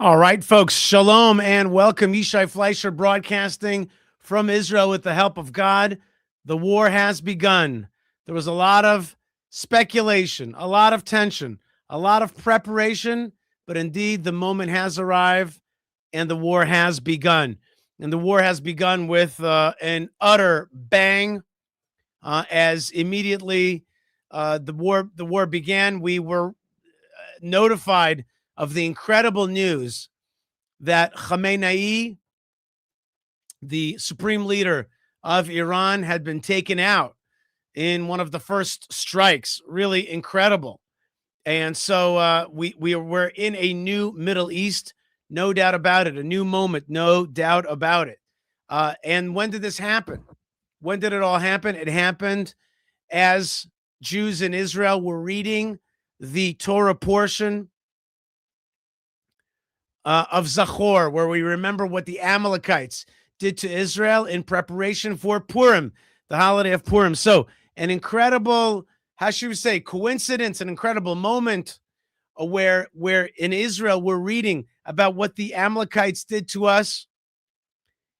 All right, folks, shalom and welcome. Yishai Fleischer broadcasting from Israel with the help of God. The war has begun. There was a lot of speculation, a lot of tension, a lot of preparation, but indeed the moment has arrived and the war has begun. And the war has begun with an utter bang. As immediately the war began, we were notified of the incredible news that Khamenei, the supreme leader of Iran, had been taken out in one of the first strikes. Really incredible. And so we were in a new Middle East, no doubt about it. A new moment, no doubt about it. And when did this happen? When did it all happen? It happened as Jews in Israel were reading the Torah portion of Zachor, where we remember what the Amalekites did to Israel in preparation for Purim, the holiday of Purim. So, an incredible, how should we say, coincidence, an incredible moment where in Israel we're reading about what the Amalekites did to us.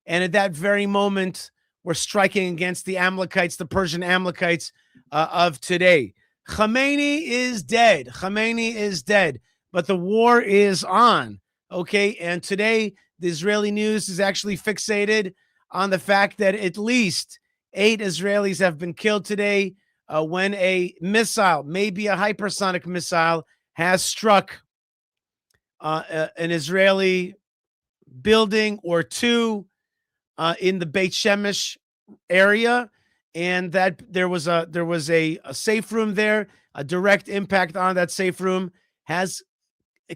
And at that very moment, we're striking against the Amalekites, the Persian Amalekites of today. Khamenei is dead. Khamenei is dead, but the war is on. Okay. And today, the Israeli news is actually fixated on the fact that at least 8 Israelis have been killed today when a missile, maybe a hypersonic missile, has struck an Israeli building or two in the Beit Shemesh area, and that there was a safe room there. A direct impact on that safe room has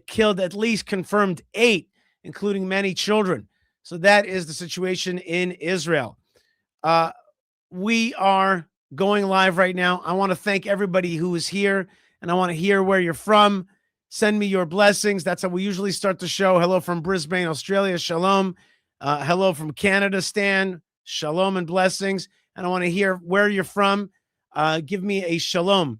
killed at least confirmed 8, including many children. So that is the situation in Israel. We are going live right now. I want to thank everybody who is here, and I want to hear where you're from. Send me your blessings. That's how we usually start the show. Hello from Brisbane, Australia. Shalom. Hello from Canada, Stan. Shalom and blessings. And I want to hear where you're from. Give me a shalom.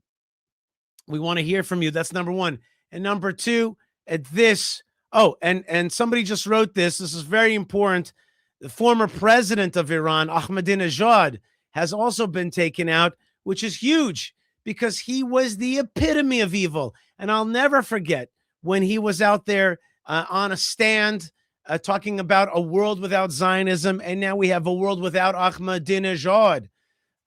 We want to hear from you. That's number one. And number two, at this, and somebody just wrote this. This is very important. The former president of Iran, Ahmadinejad, has also been taken out, which is huge because he was the epitome of evil. And I'll never forget when he was out there on a stand talking about a world without Zionism, and now we have a world without Ahmadinejad.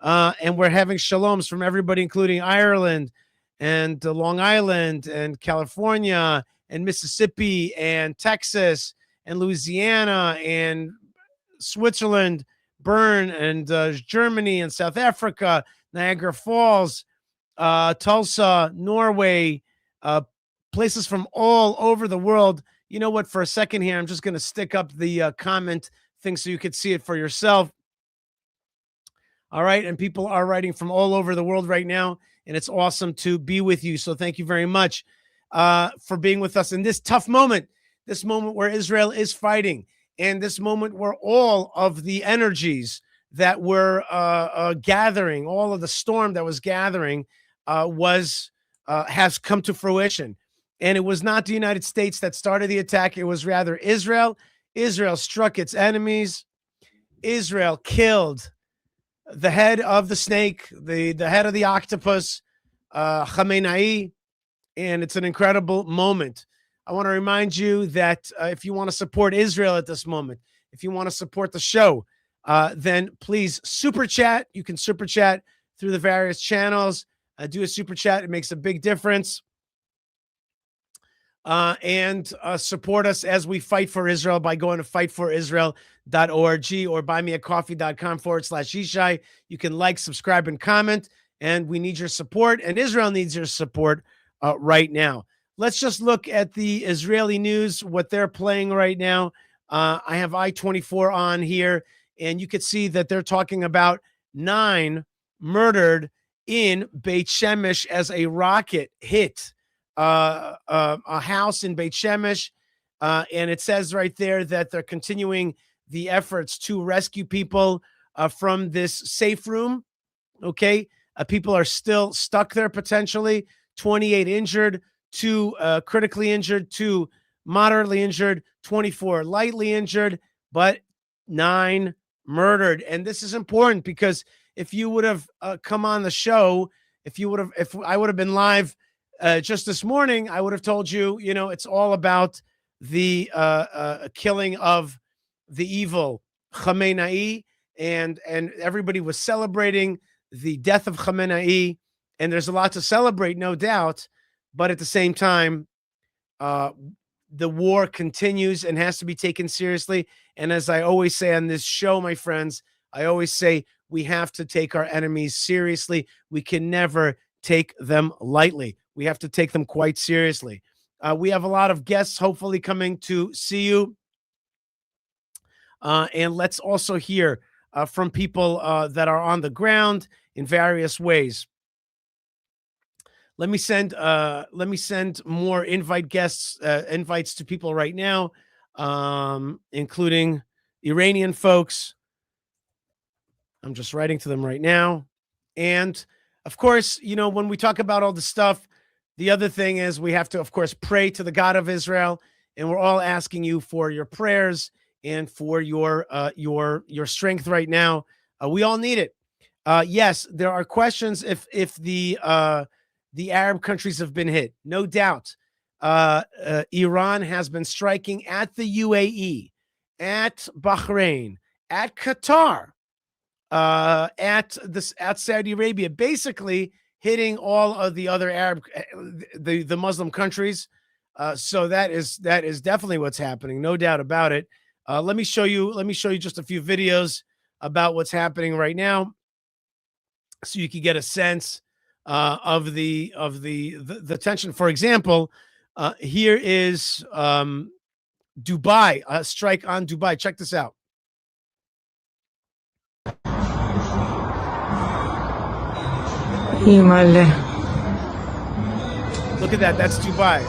And we're having shaloms from everybody, including Ireland and Long Island and California and Mississippi and Texas and Louisiana and Switzerland, Bern and Germany and South Africa, Niagara Falls, Tulsa, Norway, places from all over the world. You know what? For a second here, I'm just going to stick up the comment thing so you could see it for yourself. All right. And people are writing from all over the world right now, and it's awesome to be with you. So thank you very much for being with us in this tough moment, this moment where Israel is fighting, and this moment where all of the energies that were gathering, all of the storm that was gathering has come to fruition. And it was not the United States that started the attack. It was rather Israel. Israel struck its enemies. Israel killed the head of the snake, the head of the octopus, Khamenei. And it's an incredible moment. I want to remind you that if you want to support Israel at this moment, if you want to support the show, then please super chat. You can super chat through the various channels. Do a super chat. It makes a big difference. And support us as we fight for Israel by going to fightforisrael.org or buymeacoffee.com/Yishai. You can like, subscribe, and comment. And we need your support, and Israel needs your support right now. Let's just look at the Israeli news, what they're playing right now. I have I-24 on here, and you can see that they're talking about 9 murdered in Beit Shemesh as a rocket hit a house in Beit Shemesh. And it says right there that they're continuing the efforts to rescue people from this safe room. Okay. People are still stuck there potentially. 28 injured, 2 critically injured, 2 moderately injured, 24 lightly injured, but 9 murdered. And this is important because if you would have come on the show, if I would have been live just this morning, I would have told you, it's all about the killing of the evil Khamenei, and everybody was celebrating the death of Khamenei, and there's a lot to celebrate, no doubt, but at the same time, uh, the war continues and has to be taken seriously. And as I always say on this show, my friends, I always say we have to take our enemies seriously. We can never take them lightly. We have to take them quite seriously. We have a lot of guests hopefully coming to see you. And let's also hear from people that are on the ground in various ways. Let me send more invites to people right now, including Iranian folks. I'm just writing to them right now. And of course, when we talk about all the stuff, the other thing is we have to, of course, pray to the God of Israel, and we're all asking you for your prayers and for your strength right now. We all need it. Yes, there are questions if the Arab countries have been hit, no doubt. Iran has been striking at the UAE, at Bahrain, at Qatar, at Saudi Arabia, basically hitting all of the other Arab, the Muslim countries. So that is definitely what's happening, no doubt about it. Let me show you just a few videos about what's happening right now, so you can get a sense of the tension. For example, here is Dubai, a strike on Dubai. Check this out. Look at that. That's Dubai.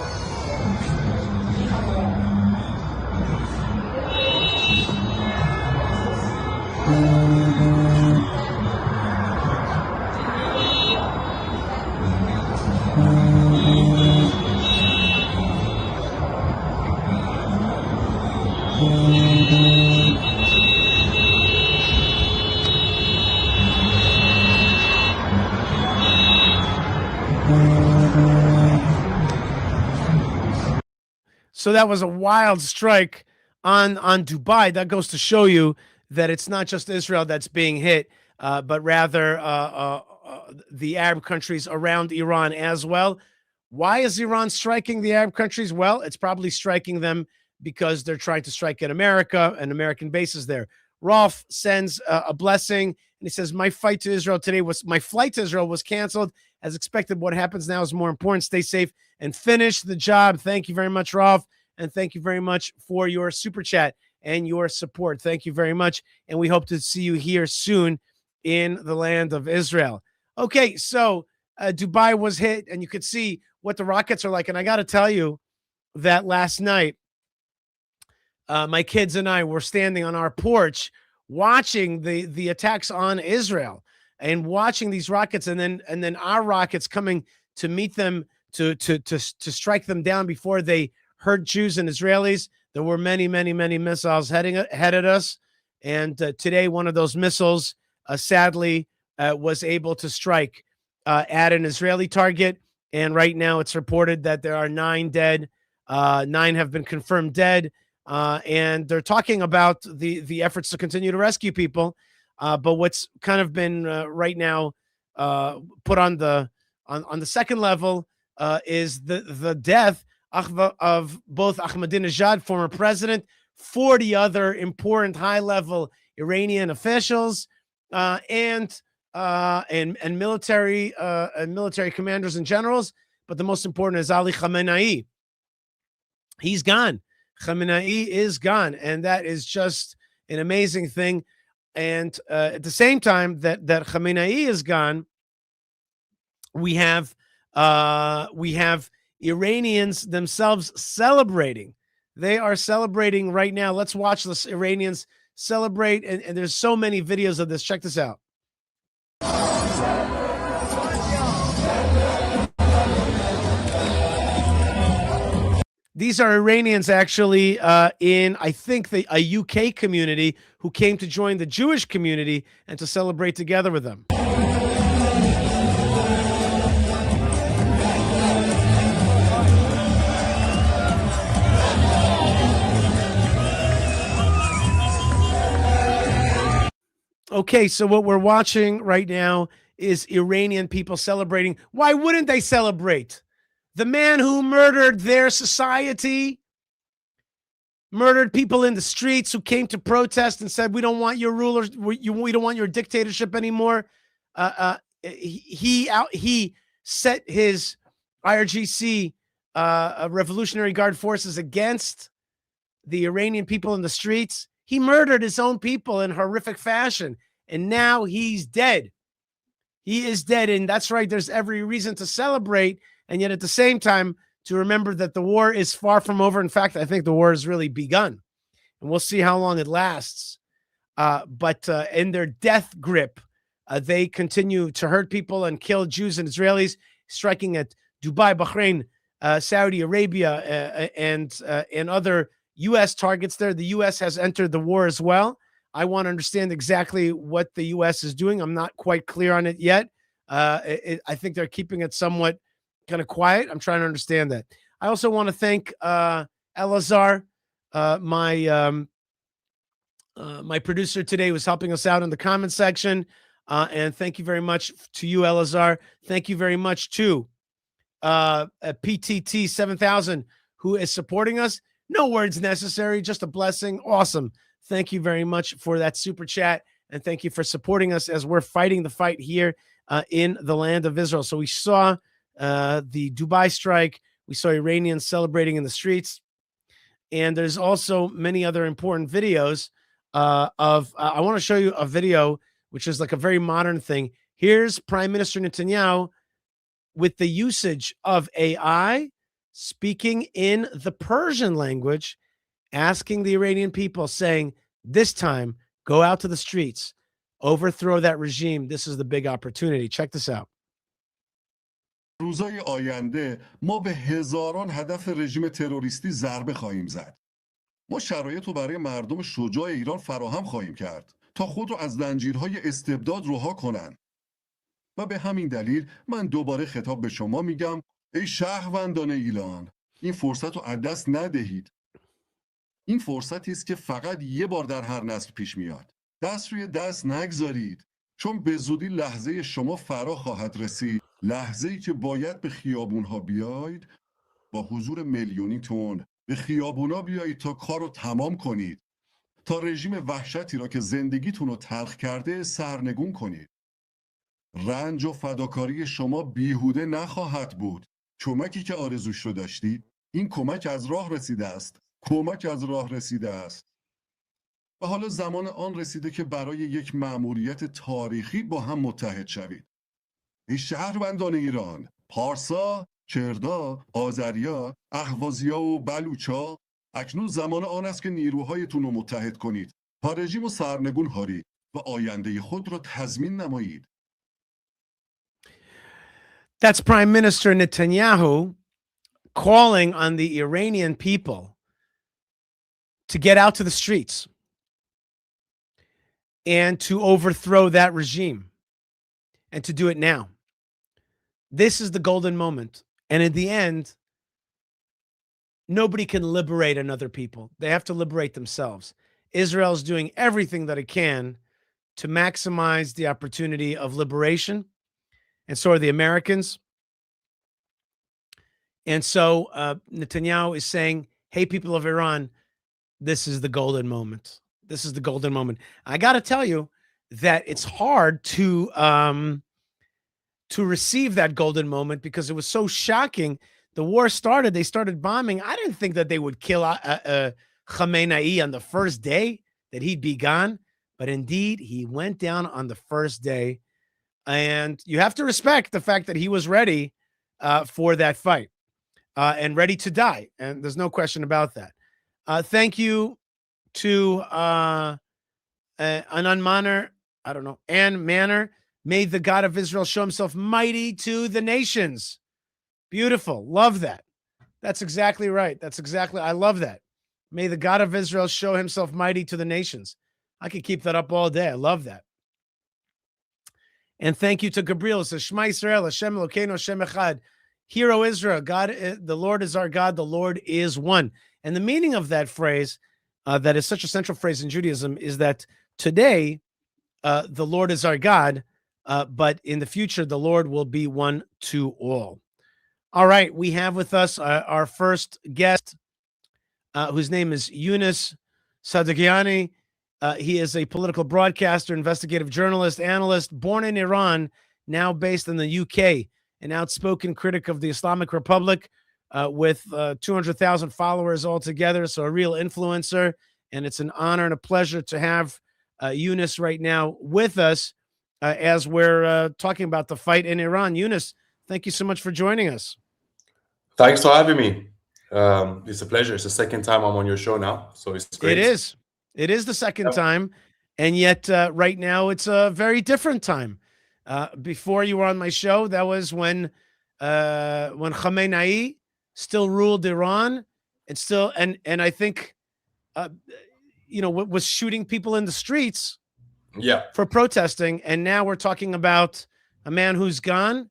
So that was a wild strike on Dubai. That goes to show you that it's not just Israel that's being hit, but rather the Arab countries around Iran as well. Why is Iran striking the Arab countries? Well, it's probably striking them because they're trying to strike at America and American bases there. Rolf sends a blessing, and he says, my flight to Israel was canceled. As expected, what happens now is more important. Stay safe and finish the job. Thank you very much, Rolf, and thank you very much for your super chat and your support. Thank you very much, and we hope to see you here soon in the land of Israel. Okay, so Dubai was hit, and you could see what the rockets are like. And I got to tell you that last night, my kids and I were standing on our porch watching the attacks on Israel and watching these rockets, and then our rockets coming to meet them to strike them down before they hurt Jews and Israelis. There were many missiles headed at us, and today one of those missiles sadly was able to strike at an Israeli target. And right now it's reported that there are 9 dead. 9 have been confirmed dead. And they're talking about the efforts to continue to rescue people. But what's kind of been right now put on the second level is the death of both Ahmadinejad, former president, 40 other important high-level Iranian officials, and military commanders and generals. But the most important is Ali Khamenei. He's gone. Khamenei is gone, and that is just an amazing thing. And at the same time that Khamenei is gone, we have Iranians themselves celebrating. They are celebrating right now. Let's watch the Iranians celebrate, and there's so many videos of this. Check this out. These are Iranians actually in, I think, a UK community who came to join the Jewish community and to celebrate together with them. Okay, so what we're watching right now is Iranian people celebrating. Why wouldn't they celebrate? The man who murdered their society, murdered people in the streets who came to protest and said, "We don't want your rulers. We don't want your dictatorship anymore." He set his IRGC, Revolutionary Guard forces, against the Iranian people in the streets. He murdered his own people in horrific fashion, and now he's dead. He is dead, and that's right. There's every reason to celebrate, and yet at the same time to remember that the war is far from over. In fact, I think the war has really begun, and we'll see how long it lasts. But in their death grip, they continue to hurt people and kill Jews and Israelis, striking at Dubai, Bahrain, Saudi Arabia, and other U.S. targets there. The U.S. has entered the war as well. I want to understand exactly what the U.S. is doing. I'm not quite clear on it yet. I think they're keeping it somewhat kind of quiet. I'm trying to understand that. I also want to thank Elazar, my producer today, was helping us out in the comment section. And thank you very much to you, Elazar. Thank you very much to PTT 7000, who is supporting us. No words necessary, just a blessing. Awesome. Thank you very much for that super chat. And thank you for supporting us as we're fighting the fight here in the land of Israel. So we saw the Dubai strike. We saw Iranians celebrating in the streets. And there's also many other important videos I want to show you a video, which is like a very modern thing. Here's Prime Minister Netanyahu with the usage of AI, speaking in the Persian language, asking the Iranian people, saying, this time, go out to the streets, overthrow that regime. This is the big opportunity. Check this out. روزهای آینده ما به هزاران هدف رژیم تروریستی ضربه خواهیم زد. ما شرایط رو برای مردم شجاع ایران فراهم خواهیم کرد تا خود رو از زنجیرهای استبداد رها کنند. و به همین دلیل من دوباره خطاب به شما میگم ای شهروندان ایران، این فرصت رو از دست ندهید. این فرصتی است که فقط یه بار در هر نسل پیش میاد. دست روی دست نگذارید، چون به زودی لحظه شما فرا خواهد رسید. لحظه‌ای که باید به خیابون‌ها بیایید، با حضور میلیونیتون به خیابونا بیایید تا کار رو تمام کنید، تا رژیم وحشتی را که زندگیتون رو تلخ کرده سرنگون کنید. رنج و فداکاری شما بیهوده نخواهد بود. کمکی که آرزوش رو داشتید، این کمک از راه رسیده است. کمک از راه رسیده است. و حالا زمان آن رسیده که برای یک مأموریت تاریخی با هم متحد شوید. ای شهروندان ایران، پارسا، کردا، آذریا، اهوازیا و بلوچا، اکنون زمان آن است که نیروهایتون رو متحد کنید تا رژیم و سرنگون هارید و آینده خود را تضمین نمایید. That's Prime Minister Netanyahu calling on the Iranian people to get out to the streets and to overthrow that regime and to do it now. This is the golden moment. And in the end, nobody can liberate another people. They have to liberate themselves. Israel is doing everything that it can to maximize the opportunity of liberation. And so are the Americans. And so Netanyahu is saying, hey, people of Iran, this is the golden moment. This is the golden moment. I got to tell you that it's hard to receive that golden moment because it was so shocking. The war started. They started bombing. I didn't think that they would kill Khamenei on the first day that he'd be gone. But indeed, he went down on the first day. And you have to respect the fact that he was ready for that fight and ready to die. And there's no question about that. Thank you to Anan Manor. I don't know. Ann Manor. May the God of Israel show himself mighty to the nations. Beautiful. Love that. That's exactly right. I love that. May the God of Israel show himself mighty to the nations. I could keep that up all day. I love that. And thank you to Gabriel. It says, Shema Yisrael, Hashem Elokeinu, Hashem Echad. Hear, O Israel, God, the Lord is our God, the Lord is one. And the meaning of that phrase, that is such a central phrase in Judaism, is that today, the Lord is our God, but in the future, the Lord will be one to all. All right, we have with us our first guest, whose name is Yunus Sadagiani. He is a political broadcaster, investigative journalist, analyst, born in Iran, now based in the UK, an outspoken critic of the Islamic Republic with 200,000 followers altogether, so a real influencer. And it's an honor and a pleasure to have Yunus right now with us as we're talking about the fight in Iran. Yunus, thank you so much for joining us. Thanks for having me. It's a pleasure. It's the second time I'm on your show now, so it's great. It is the second time, and yet right now it's a very different time. Before you were on my show, that was when Khamenei still ruled Iran, and I think was shooting people in the streets, for protesting. And now we're talking about a man who's gone,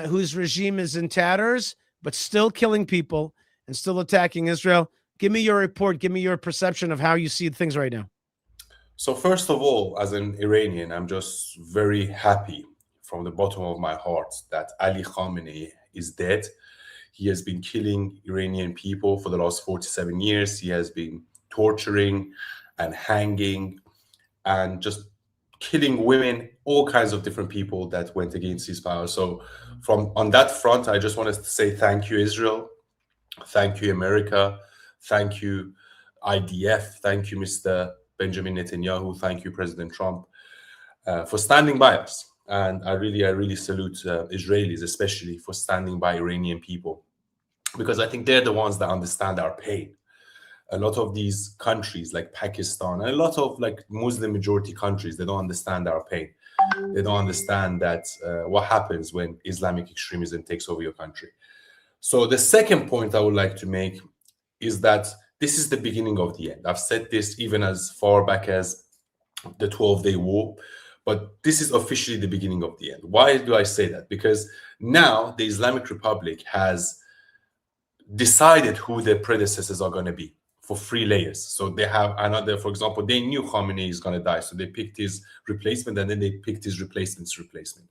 whose regime is in tatters, but still killing people and still attacking Israel. Give me your report. Give me your perception of how you see things right now. So first of all, as an Iranian, I'm just very happy from the bottom of my heart that Ali Khamenei is dead. He has been killing Iranian people for the last 47 years. He has been torturing and hanging and just killing women, all kinds of different people that went against his power. So on that front, I just wanted to say thank you, Israel. Thank you, America. Thank you, IDF. Thank you, Mr. Benjamin Netanyahu. Thank you, President Trump, for standing by us. And I really salute Israelis, especially for standing by Iranian people, because I think they're the ones that understand our pain. A lot of these countries like Pakistan and a lot of like Muslim majority countries, they don't understand our pain. They don't understand that what happens when Islamic extremism takes over your country. So the second point I would like to make is that this is the beginning of the end. I've said this even as far back as the 12-day war, but this is officially the beginning of the end. Why do I say that? Because now the Islamic Republic has decided who their predecessors are going to be for 3 layers. So they have another, for example, they knew Khamenei is going to die, so they picked his replacement, and then they picked his replacement's replacement.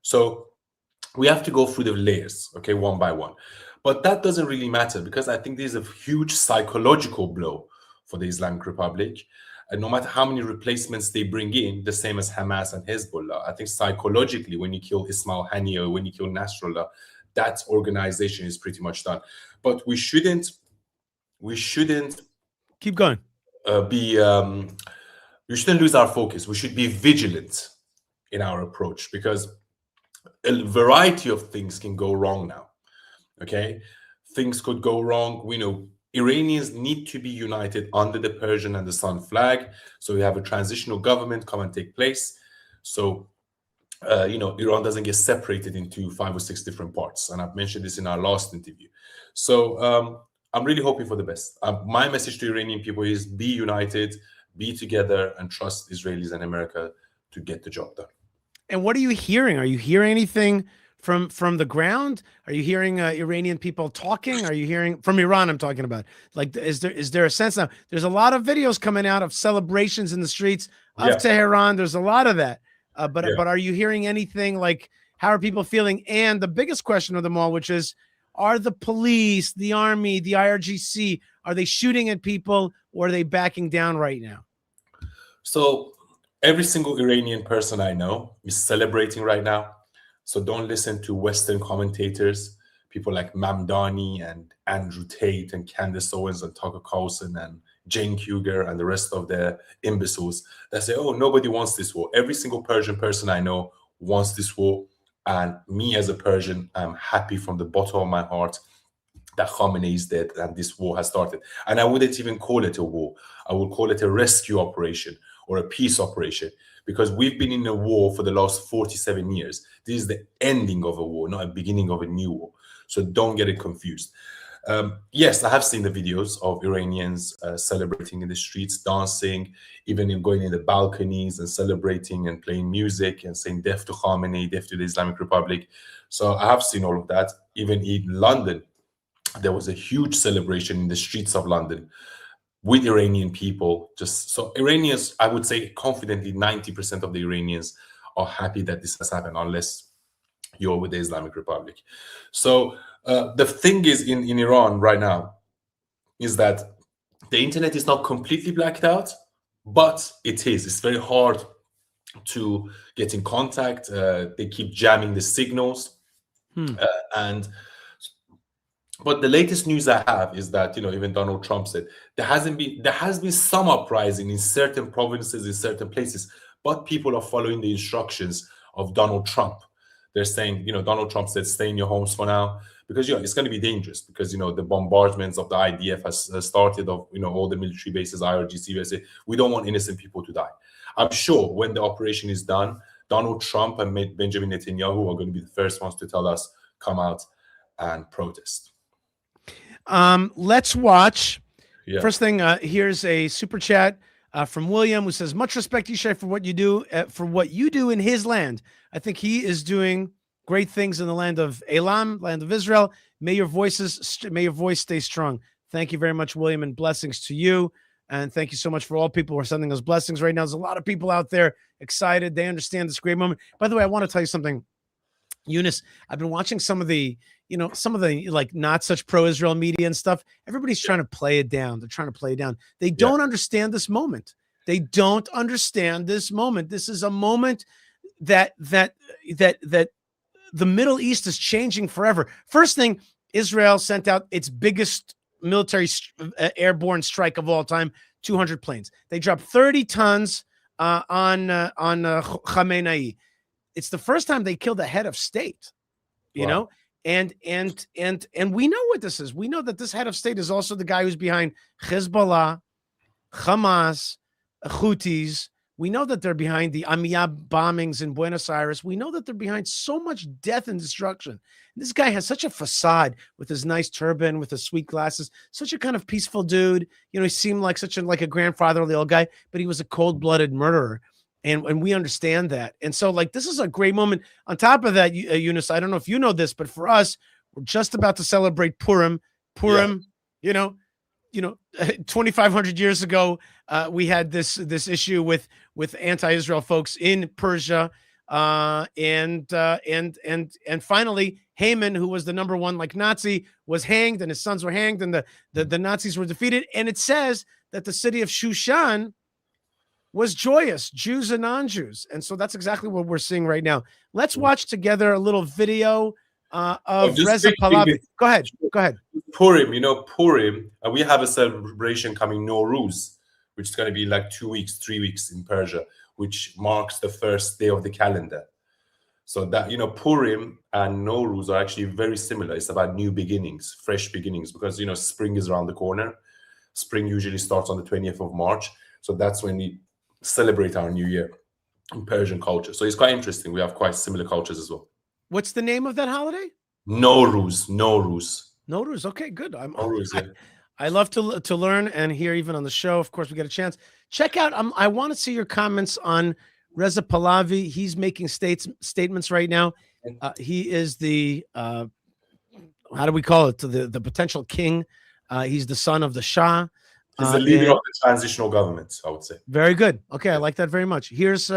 So we have to go through the layers, okay, one by one. But that doesn't really matter, because I think there's a huge psychological blow for the Islamic Republic. And no matter how many replacements they bring in, the same as Hamas and Hezbollah, I think psychologically, when you kill Ismail Haniyeh or when you kill Nasrallah, that organization is pretty much done. But we shouldn't keep going. We shouldn't lose our focus. We should be vigilant in our approach, because a variety of things can go wrong now. Okay, things could go wrong. We know Iranians need to be united under the Persian and the Sun flag. So we have a transitional government come and take place. So Iran doesn't get separated into 5 or 6 different parts. And I've mentioned this in our last interview. So I'm really hoping for the best. My message to Iranian people is be united, be together, and trust Israelis and America to get the job done. And what are you hearing? Are you hearing anything from the ground? Are you hearing Iranian people talking? Are you hearing from Iran? I'm talking about, like, is there a sense now? There's a lot of videos coming out of celebrations in the streets of Tehran. There's a lot of that. But are you hearing anything, like, how are people feeling? And the biggest question of them all, which is, are the police, the army, the IRGC, are they shooting at people, or are they backing down right now? So every single Iranian person I know is celebrating right now. So don't listen to Western commentators, people like Mamdani and Andrew Tate and Candace Owens and Tucker Carlson and Jane Cougar and the rest of the imbeciles that say, oh, nobody wants this war. Every single Persian person I know wants this war. And me as a Persian, I'm happy from the bottom of my heart that Khamenei is dead and this war has started. And I wouldn't even call it a war. I would call it a rescue operation or a peace operation, because we've been in a war for the last 47 years. This is the ending of a war, not a beginning of a new war. So don't get it confused. Yes, I have seen the videos of Iranians celebrating in the streets, dancing, even in going in the balconies and celebrating and playing music and saying "Death to Khamenei, death to the Islamic Republic." So I have seen all of that. Even in London, there was a huge celebration in the streets of London with Iranian people. Just so Iranians, I would say confidently, 90% of the Iranians are happy that this has happened, unless you're with the Islamic Republic. So the thing is in Iran right now is that the internet is not completely blacked out, but it is. It's very hard to get in contact. They keep jamming the signals. And but the latest news I have is that, even Donald Trump said there has been some uprising in certain provinces, in certain places, but people are following the instructions of Donald Trump. They're saying, Donald Trump said, stay in your homes for now, because it's going to be dangerous, because the bombardments of the IDF has started, of all the military bases, IRGC bases. We don't want innocent people to die. I'm sure when the operation is done, Donald Trump and Benjamin Netanyahu are going to be the first ones to tell us, come out and protest. Let's watch. Yeah. First thing, here's a super chat from William, who says, "Much respect, Yishai, for what you do in his land. I think he is doing great things in the land of Elam, land of Israel. May your voice stay strong." Thank you very much, William, and blessings to you. And thank you so much for all people who are sending us blessings right now. There's a lot of people out there excited. They understand this great moment. By the way, I want to tell you something, Eunice. I've been watching some of the like not such pro-Israel media and stuff. Everybody's trying to play it down. They're trying to play it down. They don't understand this moment. They don't understand this moment. This is a moment that the Middle East is changing forever. First thing, Israel sent out its biggest military airborne strike of all time, 200 planes. They dropped 30 tons on Khamenei. It's the first time they killed a head of state, you know, and we know what this is. We know that this head of state is also the guy who's behind Hezbollah, Hamas, Houthis. We know that they're behind the Amiyah bombings in Buenos Aires. We know that they're behind so much death and destruction. This guy has such a facade with his nice turban, with his sweet glasses, such a kind of peaceful dude. He seemed like like a grandfatherly old guy, but he was a cold-blooded murderer. And we understand that. And so, this is a great moment. On top of that, Eunice, I don't know if you know this, but for us, we're just about to celebrate Purim. 2,500 years ago, we had this issue with anti-Israel folks in Persia, and finally, Haman, who was the number one Nazi, was hanged, and his sons were hanged, and the Nazis were defeated. And it says that the city of Shushan was joyous, Jews and non-Jews. And so that's exactly what we're seeing right now. Let's watch together a little video of Reza Pahlavi. Go ahead. Purim, Purim, we have a celebration coming, Nowruz, which is going to be 2 weeks, 3 weeks in Persia, which marks the first day of the calendar. So that, Purim and Nowruz are actually very similar. It's about new beginnings, fresh beginnings, because, spring is around the corner. Spring usually starts on the 20th of March. So that's when we celebrate our new year in Persian culture. So it's quite interesting. We have quite similar cultures as well. What's the name of that holiday? Nowruz. Okay, good. Nowruz, yeah. I love to learn and hear, even on the show. Of course, we get a chance. Check out. I want to see your comments on Reza Pahlavi. He's making statements right now. He is the how do we call it? The potential king. He's the son of the Shah. He's the leader of the transitional government, I would say. Very good. Okay, I like that very much. Here's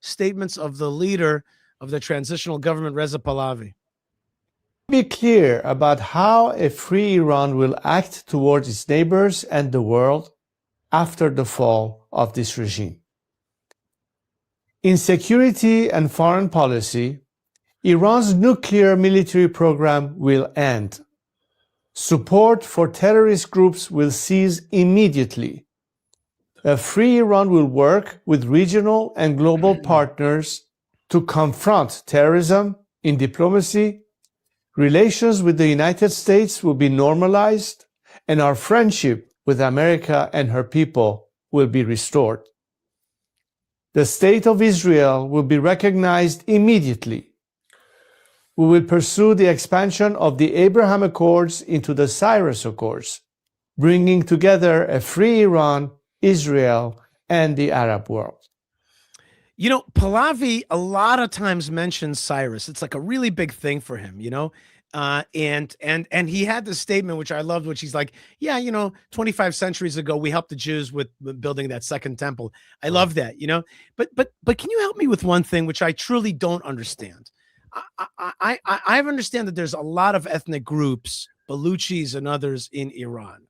statements of the leader of the transitional government, Reza Pahlavi. Be clear about how a free Iran will act towards its neighbors and the world after the fall of this regime. In security and foreign policy, Iran's nuclear military program will end. Support for terrorist groups will cease immediately. A free Iran will work with regional and global partners to confront terrorism in diplomacy. Relations with the United States will be normalized, and our friendship with America and her people will be restored. The State of Israel will be recognized immediately. we will pursue the expansion of the Abraham Accords into the Cyrus Accords, bringing together a free Iran, Israel, and the Arab world. You know, Pahlavi a lot of times mentions Cyrus. It's like a really big thing for him, you know. And he had this statement which I loved, which he's like, yeah, you know, 25 centuries ago we helped the Jews with building that second temple. I love that, you know. But can you help me with one thing which I truly don't understand? I understand that there's a lot of ethnic groups, Baluchis and others in Iran.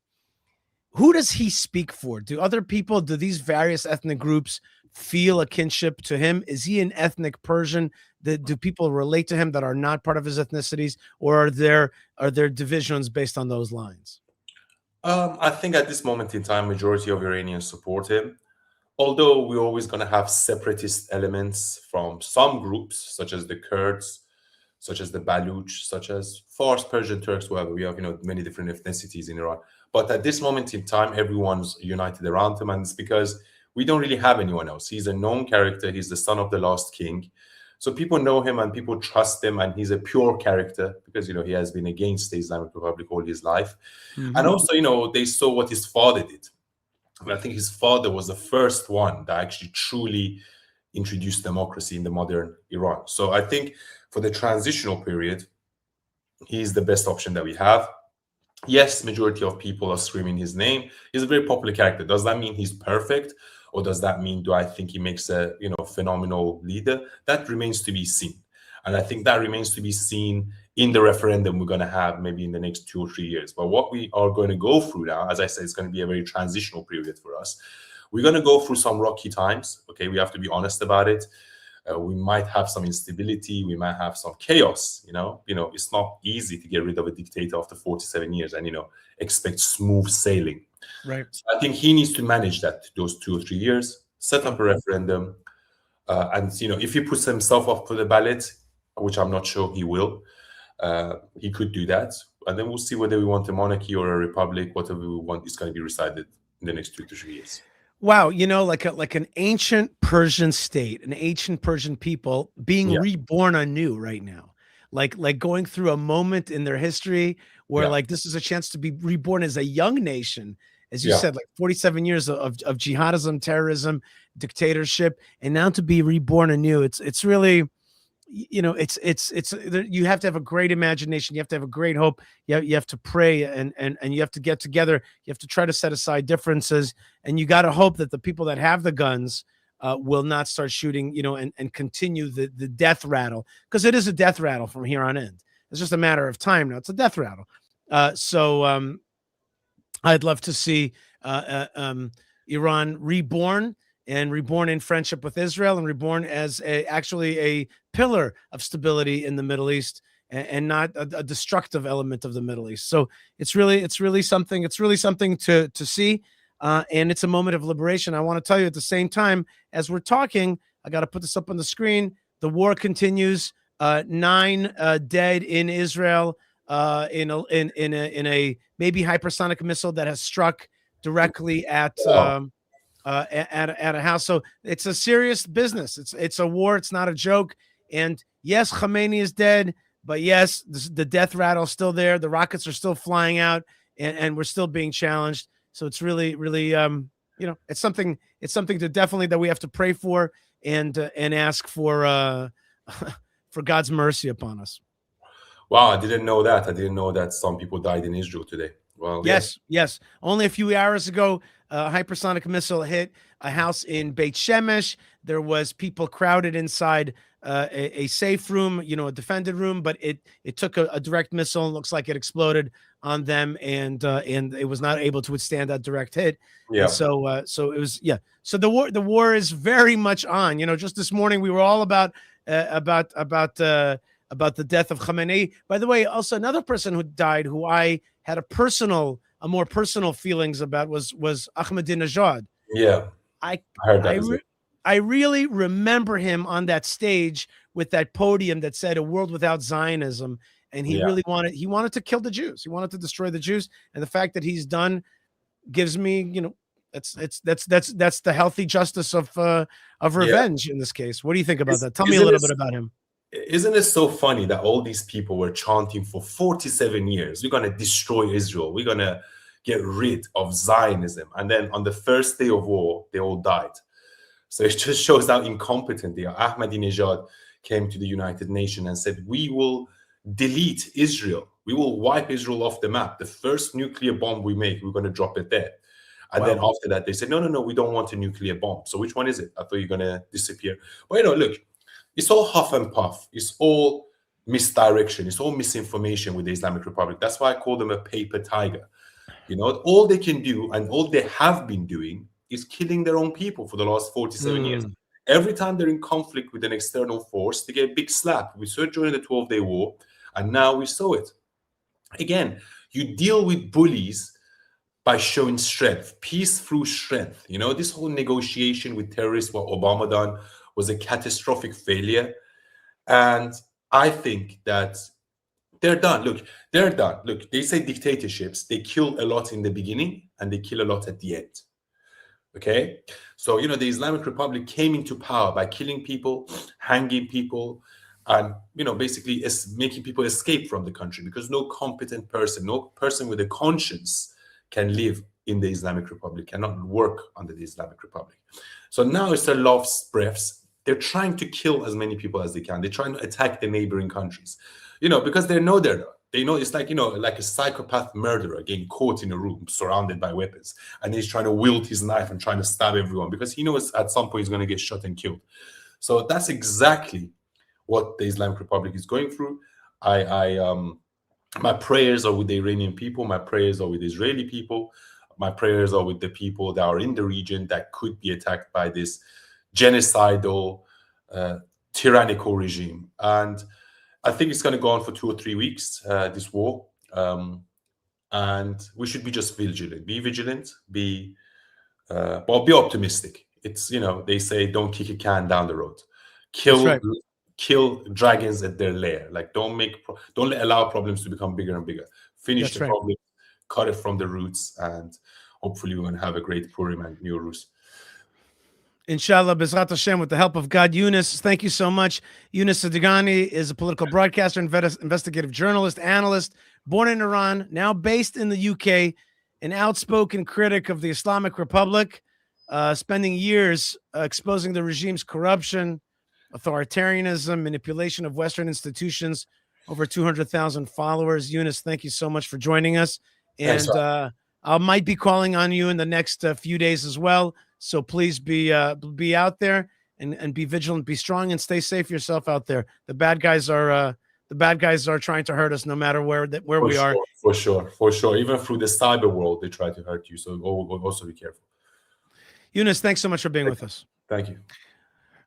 Who does he speak for? Do other people, do these various ethnic groups feel a kinship to him? Is he an ethnic Persian? Do people relate to him that are not part of his ethnicities, or are there divisions based on those lines? I think at this moment in time, majority of Iranians support him. Although we're always going to have separatist elements from some groups, such as the Kurds, such as the Baluch, such as Fars, Persian, Turks, whatever. We have, you know, many different ethnicities in Iran. But at this moment in time, everyone's united around him, and it's because we don't really have anyone else. He's a known character. He's the son of the last king. So people know him and people trust him, and he's a pure character because, you know, he has been against the Islamic Republic all his life. Mm-hmm. And also, you know, they saw what his father did. And I think his father was the first one that actually truly introduced democracy in the modern Iran. So I think for the transitional period, he's the best option that we have. Yes, majority of people are screaming his name. He's a very popular character. Does that mean he's perfect? Or does that mean, do I think he makes a, you know, phenomenal leader? That remains to be seen. And I think that remains to be seen in the referendum we're going to have maybe in the next 2 or 3 years. But what we are going to go through now, as I said, it's going to be a very transitional period for us. We're going to go through some rocky times. Okay, we have to be honest about it. We might have some instability. We might have some chaos. You know, it's not easy to get rid of a dictator after 47 years and, you know, expect smooth sailing. Right. So I think he needs to manage that, those 2 or 3 years, set up a referendum. And, you know, if he puts himself up for the ballot, which I'm not sure he will, he could do that. And then we'll see whether we want a monarchy or a republic. Whatever we want is going to be decided in the next 2 to 3 years. Wow, you know, like an ancient Persian state, an ancient Persian people being reborn anew right now, like going through a moment in their history where like this is a chance to be reborn as a young nation, as you said, like 47 years of jihadism, terrorism, dictatorship, and now to be reborn anew. It's really, you know, it's you have to have a great imagination. You have to have a great hope. You have to pray and you have to get together. You have to try to set aside differences, and you got to hope that the people that have the guns will not start shooting, you know, and continue the death rattle, because it is a death rattle from here on in. It's just a matter of time now. It's a death rattle. So I'd love to see Iran reborn, and reborn in friendship with Israel, and reborn as actually a pillar of stability in the Middle East, and not a destructive element of the Middle East. So it's really something. It's really something to see, and it's a moment of liberation. I want to tell you at the same time as we're talking, I got to put this up on the screen. The war continues. 9 dead in Israel in a maybe hypersonic missile that has struck directly at a house. So it's a serious business. It's a war. It's not a joke. And yes, Khamenei is dead, but yes, the death rattle is still there. The rockets are still flying out, and we're still being challenged. So it's really, you know, it's something to definitely that we have to pray for and ask for for God's mercy upon us. Wow, I didn't know that. I didn't know that some people died in Israel today. Well, yes. Only a few hours ago, a hypersonic missile hit a house in Beit Shemesh. There was people crowded inside a safe room, you know, a defended room, but it took a direct missile. And looks like it exploded on them, and it was not able to withstand that direct hit. Yeah. And so it was So the war is very much on. You know, just this morning we were all about the death of Khamenei. By the way, also another person who died, who I had more personal feelings about, was Ahmadinejad. Yeah, I heard that. I really remember him on that stage with that podium that said "A world without Zionism," and he really wanted to kill the Jews. He wanted to destroy the Jews, and the fact that he's done gives me, you know, that's the healthy justice of revenge in this case. What do you think about that? Tell me a little bit about him. isn't it so funny that all these people were chanting for 47 years, we're going to destroy Israel, we're going to get rid of Zionism, and then on the first day of war, they all died. So it just shows how incompetent they are. Ahmadinejad came to the United Nations and said, we will delete Israel. We will wipe Israel off the map. The first nuclear bomb we make, we're going to drop it there. And then after that, they said, no, we don't want a nuclear bomb. So which one is it? I thought you're going to disappear. But, look, it's all huff and puff. It's all misdirection. It's all misinformation with the Islamic Republic. That's why I call them a paper tiger. All they can do and all they have been doing is killing their own people for the last 47 years. Every time they're in conflict with an external force, they get a big slap. We saw it during the 12-day war, and now we saw it. Again, you deal with bullies by showing strength, peace through strength. This whole negotiation with terrorists, what Obama done, was a catastrophic failure. And I think that they're done. Look, they're done. Look, they say dictatorships, they kill a lot in the beginning and they kill a lot at the end. Okay? So, the Islamic Republic came into power by killing people, hanging people, and, basically making people escape from the country, because no competent person, no person with a conscience can live in the Islamic Republic, cannot work under the Islamic Republic. So now it's their last breaths. They're trying to kill as many people as they can. They're trying to attack the neighboring countries, because they know they're not. They know it's like, like a psychopath murderer getting caught in a room surrounded by weapons. And he's trying to wield his knife and trying to stab everyone because he knows at some point he's going to get shot and killed. So that's exactly what the Islamic Republic is going through. My prayers are with the Iranian people. My prayers are with Israeli people. My prayers are with the people that are in the region that could be attacked by this genocidal, tyrannical regime. And I think it's going to go on for 2 or 3 weeks, this war. And we should be just vigilant. Be vigilant. Be optimistic. It's, they say, don't kick a can down the road. Kill dragons at their lair. Like, don't allow problems to become bigger and bigger. Finish the problem, cut it from the roots, and hopefully we're going to have a great Purim and Nowruz. Inshallah, Bezrat Hashem, with the help of God. Yunus, thank you so much. Yunus Sadigani is a political broadcaster, investigative journalist, analyst, born in Iran, now based in the UK, an outspoken critic of the Islamic Republic, spending years exposing the regime's corruption, authoritarianism, manipulation of Western institutions, over 200,000 followers. Yunus, thank you so much for joining us. And I might be calling on you in the next few days as well. So please be out there and be vigilant, be strong, and stay safe yourself out there. The bad guys are trying to hurt us no matter where we are. For sure. Even through the cyber world, they try to hurt you. So also be careful. Yunus, thanks so much for being with us. Thank you.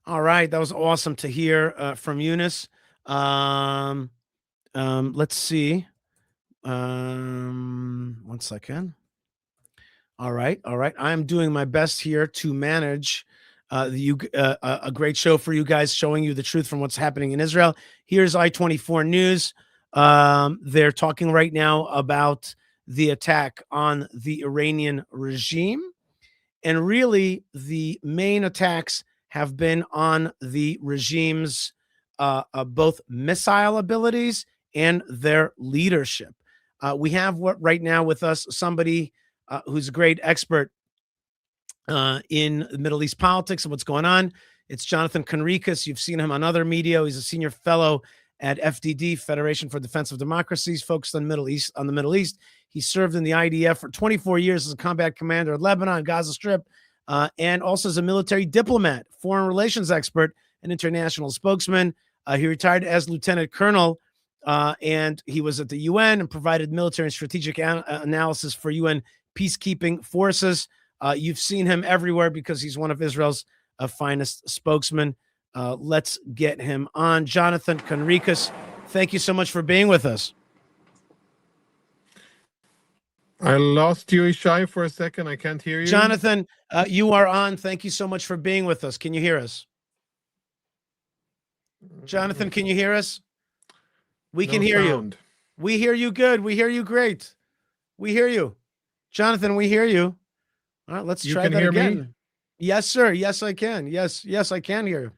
All right, that was awesome to hear from Yunus. Let's see. 1 second. All right. I'm doing my best here to manage a great show for you guys, showing you the truth from what's happening in Israel. Here's I-24 News. They're talking right now about the attack on the Iranian regime. And really, the main attacks have been on the regime's both missile abilities and their leadership. We have right now with us somebody who's a great expert in Middle East politics and what's going on. It's Jonathan Conricus. You've seen him on other media. He's a senior fellow at FDD, Federation for Defense of Democracies, focused on the Middle East. He served in the IDF for 24 years as a combat commander in Lebanon, Gaza Strip, and also as a military diplomat, foreign relations expert, and international spokesman. He retired as lieutenant colonel, and he was at the UN and provided military and strategic analysis for UN peacekeeping forces. You've seen him everywhere because he's one of Israel's finest spokesmen. Let's get him on. Jonathan Conricus, thank you so much for being with us. I lost you, Ishai, for a second. I can't hear you. Jonathan, you are on. Thank you so much for being with us. Can you hear us? Jonathan, can you hear us? We can hear you. We hear you good. We hear you great. We hear you. Jonathan, we hear you. All right, let's try that again. Me? Yes, sir. Yes, I can. Yes, I can hear you.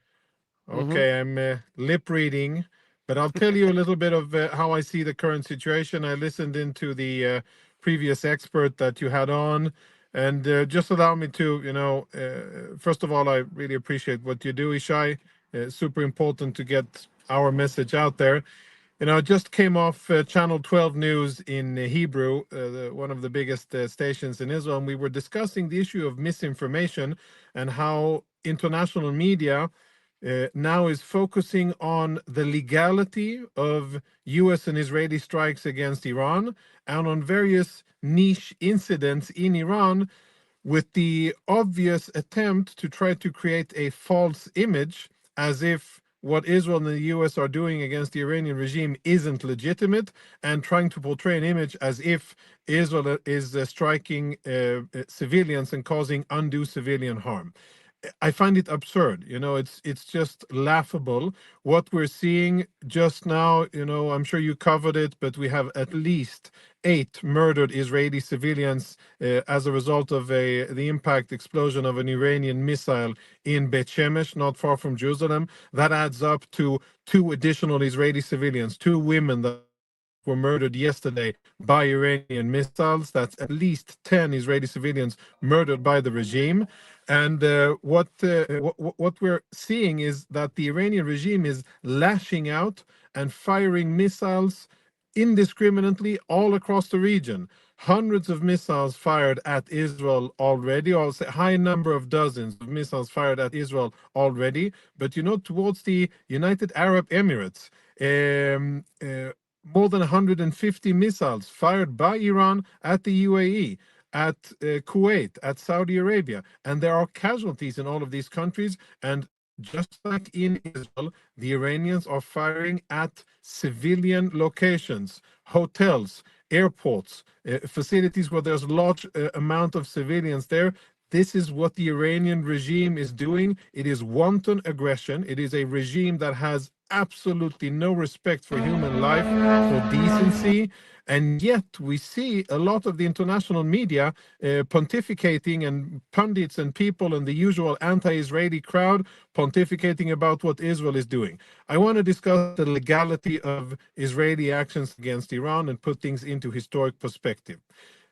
Okay, I'm lip reading, but I'll tell you a little bit of how I see the current situation. I listened into the previous expert that you had on, and just allow me to, first of all, I really appreciate what you do, Ishai. Super important to get our message out there. I just came off Channel 12 News in Hebrew, one of the biggest stations in Israel, and we were discussing the issue of misinformation and how international media now is focusing on the legality of US and Israeli strikes against Iran and on various niche incidents in Iran with the obvious attempt to try to create a false image as if what Israel and the US are doing against the Iranian regime isn't legitimate, and trying to portray an image as if Israel is striking civilians and causing undue civilian harm. I find it absurd. It's just laughable. What we're seeing just now, I'm sure you covered it, but we have at least 8 murdered Israeli civilians as a result of the impact explosion of an Iranian missile in Beit Shemesh, not far from Jerusalem. That adds up to 2 additional Israeli civilians, 2 women that were murdered yesterday by Iranian missiles. That's at least 10 Israeli civilians murdered by the regime. And what we're seeing is that the Iranian regime is lashing out and firing missiles indiscriminately all across the region. Hundreds of missiles fired at Israel already, or say high number of dozens of missiles fired at Israel already. But towards the United Arab Emirates, more than 150 missiles fired by Iran at the UAE, at Kuwait, at Saudi Arabia. And there are casualties in all of these countries. And just like in Israel, the Iranians are firing at civilian locations, hotels, airports, facilities where there's a large amount of civilians there. This is what the Iranian regime is doing. It is wanton aggression. It is a regime that has absolutely no respect for human life, for decency. And yet we see a lot of the international media pontificating, and pundits and people and the usual anti-Israeli crowd pontificating about what Israel is doing. I want to discuss the legality of Israeli actions against Iran and put things into historic perspective.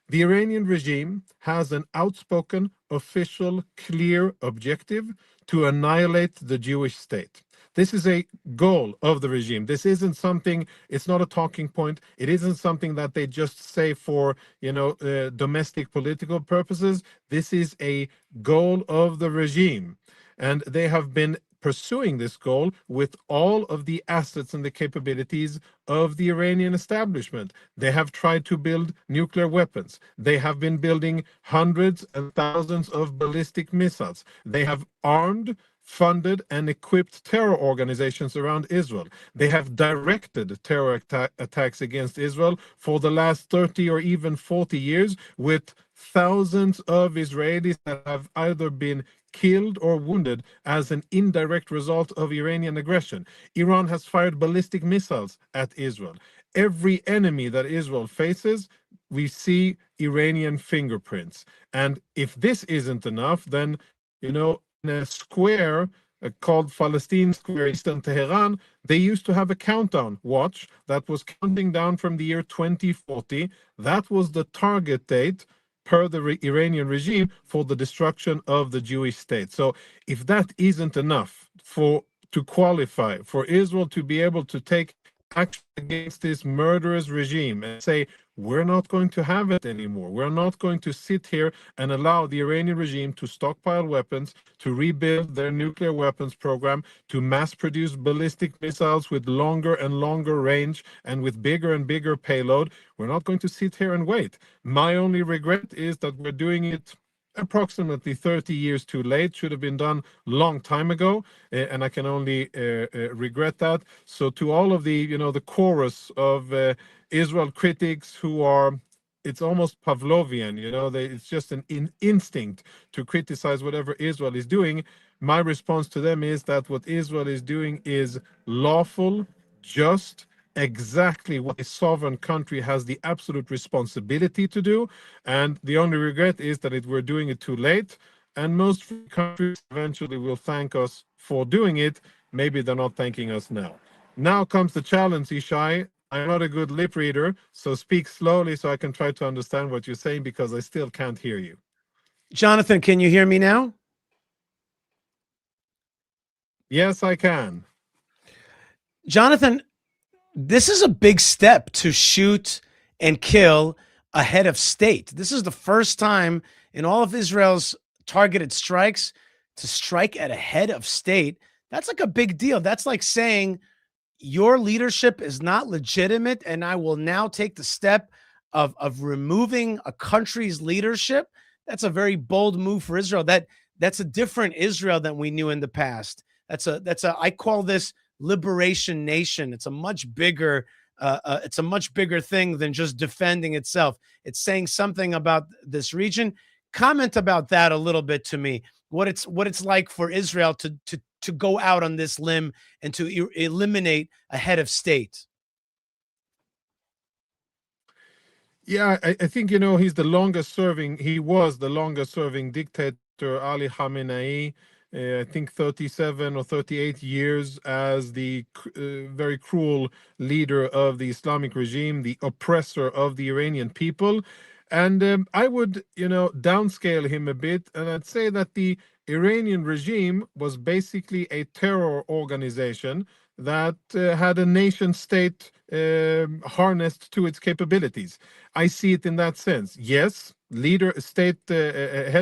The Iranian regime has an outspoken, official, clear objective to annihilate the Jewish state. This is a goal of the regime. This isn't something, it's not a talking point. It isn't something that they just say for, domestic political purposes. This is a goal of the regime. And they have been pursuing this goal with all of the assets and the capabilities of the Iranian establishment. They have tried to build nuclear weapons. They have been building hundreds and thousands of ballistic missiles. They have armed, funded, and equipped terror organizations around Israel. They have directed terror attacks against Israel for the last 30 or even 40 years, with thousands of Israelis that have either been killed or wounded as an indirect result of Iranian aggression. Iran has fired ballistic missiles at Israel. Every enemy that Israel faces, we see Iranian fingerprints. And if this isn't enough, then, in a square called Palestine Square, Eastern Tehran, they used to have a countdown watch that was counting down from the year 2040. That was the target date per the Iranian regime for the destruction of the Jewish state. So if that isn't enough to qualify for Israel to be able to take action against this murderous regime and say, we're not going to have it anymore. We're not going to sit here and allow the Iranian regime to stockpile weapons, to rebuild their nuclear weapons program, to mass produce ballistic missiles with longer and longer range and with bigger and bigger payload. We're not going to sit here and wait. My only regret is that we're doing it approximately 30 years too late. Should have been done long time ago, and I can only regret that. So to all of the chorus of Israel critics who are, it's almost Pavlovian, it's just an instinct to criticize whatever Israel is doing. My response to them is that what Israel is doing is lawful, just, exactly what a sovereign country has the absolute responsibility to do. And the only regret is that we're doing it too late. And most free countries eventually will thank us for doing it, maybe they're not thanking us now. Now comes the challenge, Ishai. I'm not a good lip reader, so speak slowly so I can try to understand what you're saying, because I still can't hear you. Jonathan, can you hear me now? Yes, I can. Jonathan, this is a big step to shoot and kill a head of state. This is the first time in all of Israel's targeted strikes to strike at a head of state. That's like a big deal. That's like saying your leadership is not legitimate, and I will now take the step of removing a country's leadership. That's a very bold move for Israel. That's a different Israel than we knew in the past. That's a I call this liberation nation. It's a much bigger thing than just defending itself. It's saying something about this region. Comment about that a little bit to me. What it's like for Israel to go out on this limb and to eliminate a head of state. Yeah, I think, he was the longest serving dictator, Ali Khamenei. I think 37 or 38 years as the very cruel leader of the Islamic regime, the oppressor of the Iranian people. And I would, downscale him a bit, and I'd say that the Iranian regime was basically a terror organization that had a nation state harnessed to its capabilities. I see it in that sense. Yes, head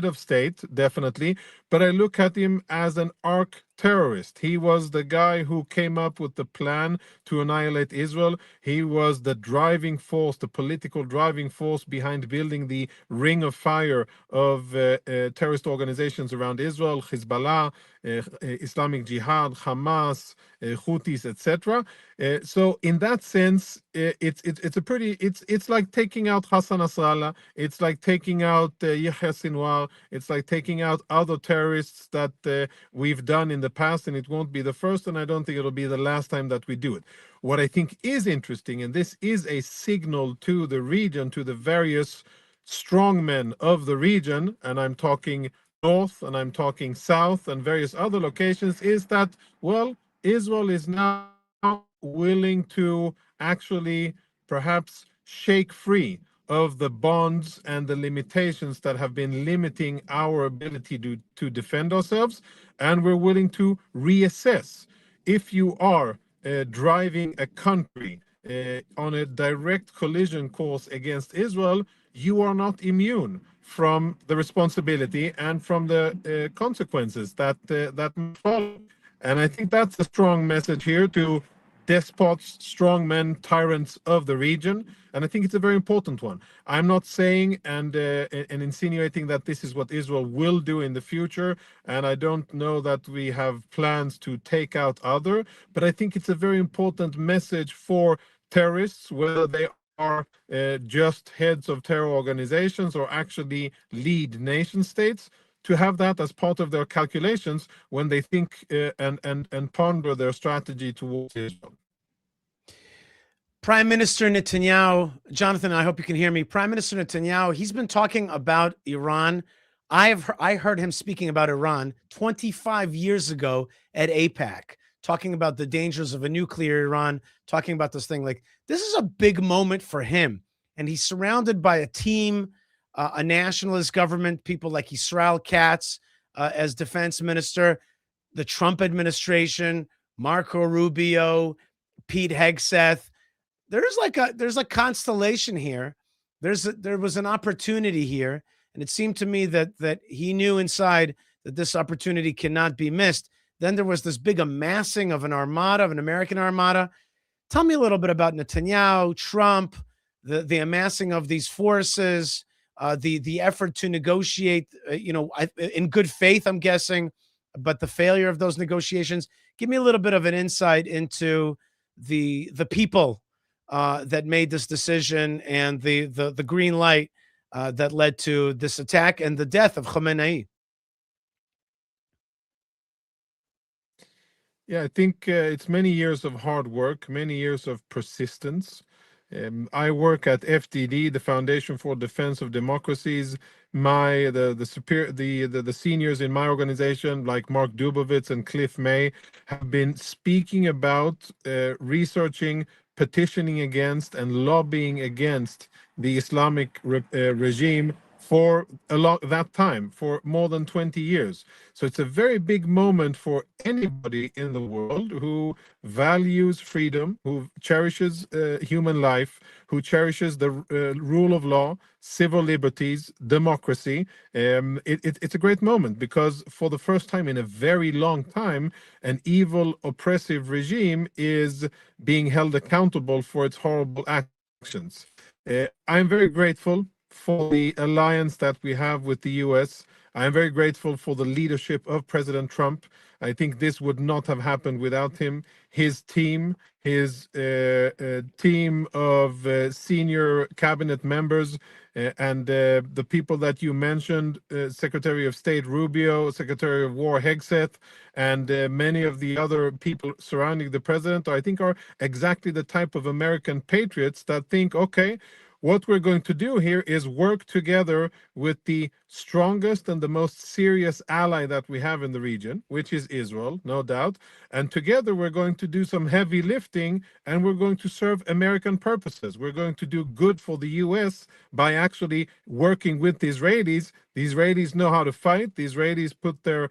of state, definitely, but I look at him as an arch terrorist. He was the guy who came up with the plan to annihilate Israel. He was the driving force, the political driving force behind building the ring of fire of terrorist organizations around Israel, Hezbollah, Islamic Jihad, Hamas, Houthis, etc. So in that sense, it's like taking out Hassan Nasrallah. It's like taking out Yahya Sinwar. It's like taking out other terrorists that we've done in the past, and it won't be the first, and I don't think it'll be the last time that we do it. What I think is interesting, and this is a signal to the region, to the various strongmen of the region, and I'm talking north and I'm talking south and various other locations, is that, well, Israel is now willing to actually perhaps shake free of the bonds and the limitations that have been limiting our ability to defend ourselves, and we're willing to reassess. If you are driving a country on a direct collision course against Israel, you are not immune from the responsibility and from the consequences that follow. And I think that's a strong message here to despots, strongmen, tyrants of the region. And I think it's a very important one. I'm not saying and insinuating that this is what Israel will do in the future. And I don't know that we have plans to take out other. But I think it's a very important message for terrorists, whether they are just heads of terror organizations or actually lead nation states, to have that as part of their calculations when they think and ponder their strategy towards Israel. Prime Minister Netanyahu, Jonathan, I hope you can hear me. Prime Minister Netanyahu, he's been talking about Iran. I heard him speaking about Iran 25 years ago at APAC, talking about the dangers of a nuclear Iran, talking about this thing. Like, this is a big moment for him. And he's surrounded by a team, a nationalist government, people like Israel Katz as defense minister, the Trump administration, Marco Rubio, Pete Hegseth. There's a constellation here. There was an opportunity here, and it seemed to me that he knew inside that this opportunity cannot be missed. Then there was this big amassing of an armada, of an American armada. Tell me a little bit about Netanyahu, Trump, the amassing of these forces, the effort to negotiate, in good faith, I'm guessing, but the failure of those negotiations. Give me a little bit of an insight into the people that made this decision and the green light that led to this attack and the death of Khamenei. Yeah, I think it's many years of hard work, many years of persistence. I work at FDD, the Foundation for Defense of Democracies. The seniors in my organization, like Mark Dubovitz and Cliff May, have been speaking about researching, petitioning against, and lobbying against the Islamic regime for that time, for more than 20 years. So it's a very big moment for anybody in the world who values freedom, who cherishes human life, who cherishes the rule of law, civil liberties, democracy. It's a great moment because for the first time in a very long time, an evil, oppressive regime is being held accountable for its horrible actions. I'm very grateful for the alliance that we have with the US. I'm very grateful for the leadership of President Trump. I think this would not have happened without him. His team, his team of senior cabinet members, and the people that you mentioned, Secretary of State Rubio, Secretary of War Hegseth, and many of the other people surrounding the president, I think are exactly the type of American patriots that think, okay, what we're going to do here is work together with the strongest and the most serious ally that we have in the region, which is Israel, no doubt. And together we're going to do some heavy lifting and we're going to serve American purposes. We're going to do good for the US by actually working with the Israelis. The Israelis know how to fight. The Israelis put their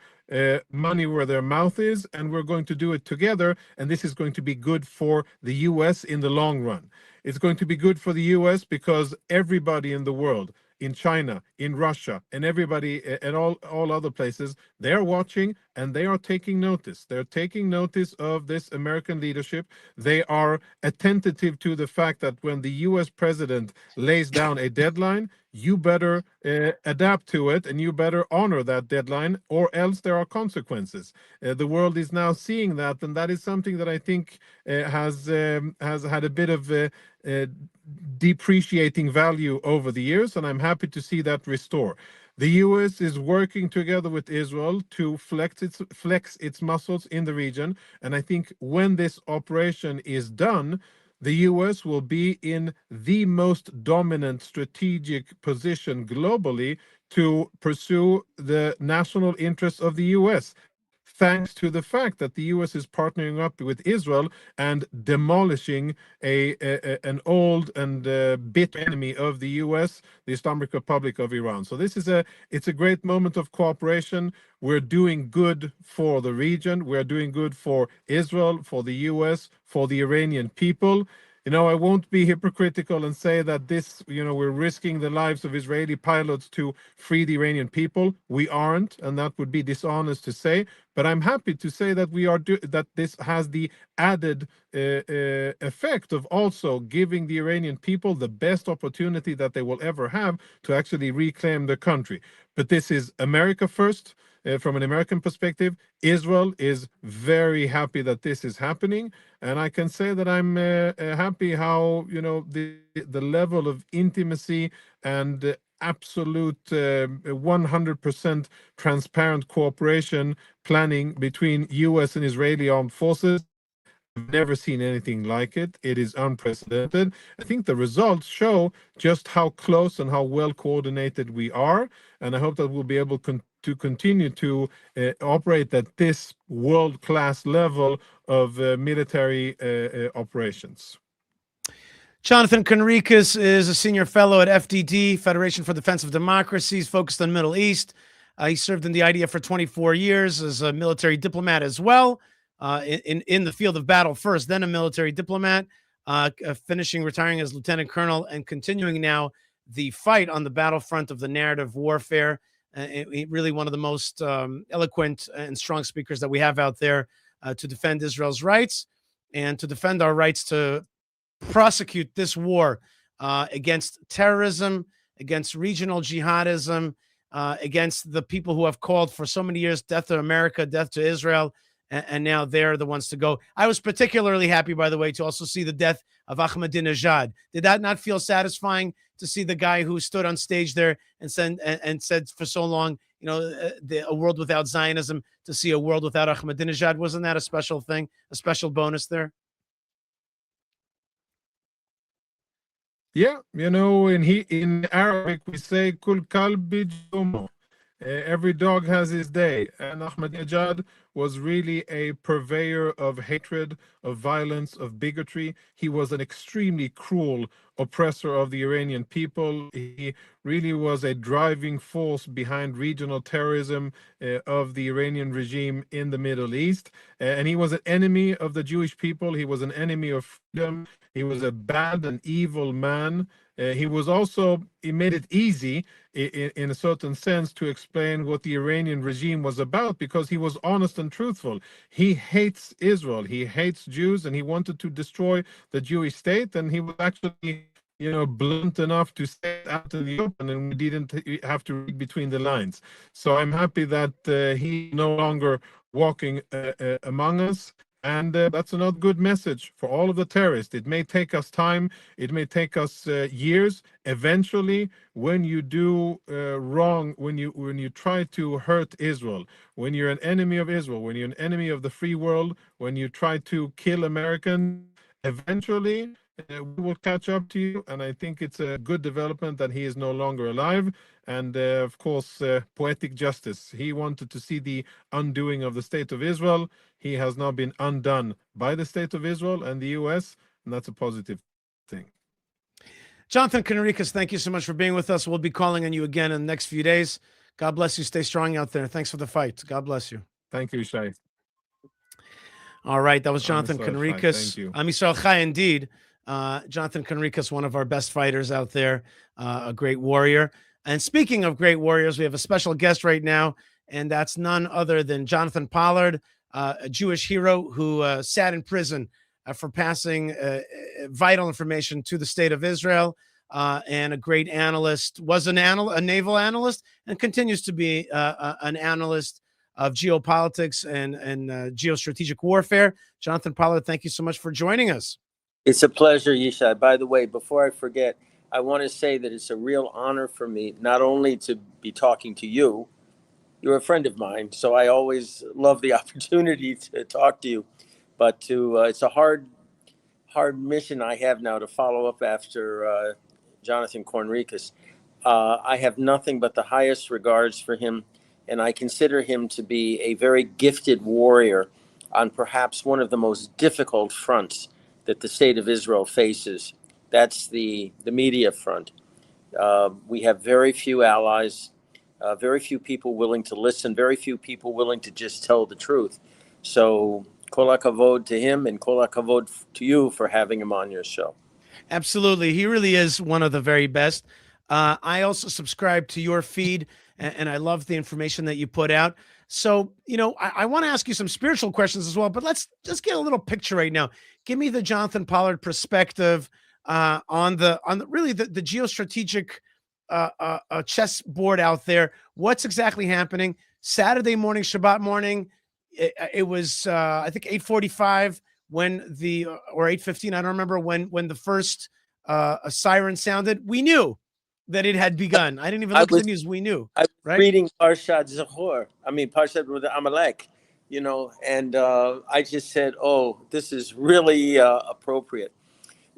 money where their mouth is, and we're going to do it together. And this is going to be good for the US in the long run. It's going to be good for the US because everybody in the world, in China, in Russia, and everybody and all other places, they're watching and they are taking notice. They're taking notice of this American leadership. They are attentive to the fact that when the US president lays down a deadline, you better adapt to it and you better honor that deadline, or else there are consequences. The world is now seeing that, and that is something that I think has had a bit of depreciating value over the years, and I'm happy to see that restore. The US is working together with Israel to flex its muscles in the region, and I think when this operation is done, the US will be in the most dominant strategic position globally to pursue the national interests of the US, thanks to the fact that the US is partnering up with Israel and demolishing an old and bitter enemy of the US, the Islamic Republic of Iran. So it's a great moment of cooperation. We're doing good for the region. We're doing good for Israel, for the US, for the Iranian people. I won't be hypocritical and say that we're risking the lives of Israeli pilots to free the Iranian people. We aren't, and that would be dishonest to say. But I'm happy to say that that this has the added effect of also giving the Iranian people the best opportunity that they will ever have to actually reclaim the country. But this is America first. From an American perspective, Israel is very happy that this is happening, and I can say that I'm happy how the level of intimacy and absolute 100% transparent cooperation planning between U.S. and Israeli armed forces. I've never seen anything like it. It is unprecedented. I think the results show just how close and how well coordinated we are, and I hope that we'll be able to continue to operate at this world-class level of military operations. Jonathan Conricus is a senior fellow at FDD, Federation for Defense of Democracies, focused on Middle East. He served in the IDF for 24 years as a military diplomat as well, in the field of battle first, then a military diplomat, retiring as lieutenant colonel and continuing now the fight on the battlefront of the narrative warfare. Really one of the most eloquent and strong speakers that we have out there to defend Israel's rights and to defend our rights to prosecute this war against terrorism, against regional jihadism, against the people who have called for so many years, death to America, death to Israel, and now they're the ones to go. I was particularly happy, by the way, to also see the death of Ahmadinejad. Did that not feel satisfying to see the guy who stood on stage there and said for so long, a world without Zionism, to see a world without Ahmadinejad? Wasn't that a special thing, a special bonus there? Yeah, in Arabic we say "Kul kalbi jumo." Every dog has his day, and Ahmadinejad was really a purveyor of hatred, of violence, of bigotry. He was an extremely cruel oppressor of the Iranian people. He really was a driving force behind regional terrorism of the Iranian regime in the Middle East. And he was an enemy of the Jewish people. He was an enemy of freedom. He was a bad and evil man. He made it easy in a certain sense to explain what the Iranian regime was about, because he was honest and truthful. He hates Israel, he hates Jews, and he wanted to destroy the Jewish state. And he was actually, blunt enough to say it out in the open, and we didn't have to read between the lines. So I'm happy that he's no longer walking among us. And that's another good message for all of the terrorists. It may take us time, it may take us years. Eventually, when you do wrong, when you try to hurt Israel, when you're an enemy of Israel, when you're an enemy of the free world, when you try to kill Americans, eventually we will catch up to you. And I think it's a good development that he is no longer alive. And of course, poetic justice. He wanted to see the undoing of the state of Israel. He has now been undone by the state of Israel and the US, and that's a positive thing. Jonathan Conricus, thank you so much for being with us. We'll be calling on you again in the next few days. God bless you. Stay strong out there. Thanks for the fight. God bless you. Thank you, Shai. All right. That was Jonathan Conricus. Thank you. Am Yisrael Chai, indeed. Jonathan Conricus, one of our best fighters out there, a great warrior. And speaking of great warriors, we have a special guest right now, and that's none other than Jonathan Pollard, a Jewish hero who sat in prison for passing vital information to the state of Israel, and a great analyst, was a naval analyst, and continues to be an analyst of geopolitics and geostrategic warfare. Jonathan Pollard, thank you so much for joining us. It's a pleasure, Yishai. By the way, before I forget, I want to say that it's a real honor for me not only to be talking to you, you're a friend of mine, so I always love the opportunity to talk to you, but it's a hard mission I have now to follow up after Jonathan Conricus. I have nothing but the highest regards for him, and I consider him to be a very gifted warrior on perhaps one of the most difficult fronts that the state of Israel faces. That's the media front. We have very few allies, very few people willing to listen, very few people willing to just tell the truth. So kol hakavod to him, and kol hakavod to you for having him on your show. Absolutely. He really is one of the very best. I also subscribe to your feed, and I love the information that you put out. So, I want to ask you some spiritual questions as well, but let's just get a little picture right now. Give me the Jonathan Pollard perspective on the really the geostrategic chessboard out there. What's exactly happening? Saturday morning, Shabbat morning, it was I think 8:45 when or 8:15. I don't remember when the first siren sounded. We knew that it had begun. I didn't even look at the news. We knew. I was right? reading Parshat Zachor. Parshat with Amalek, and I just said, oh, this is really appropriate.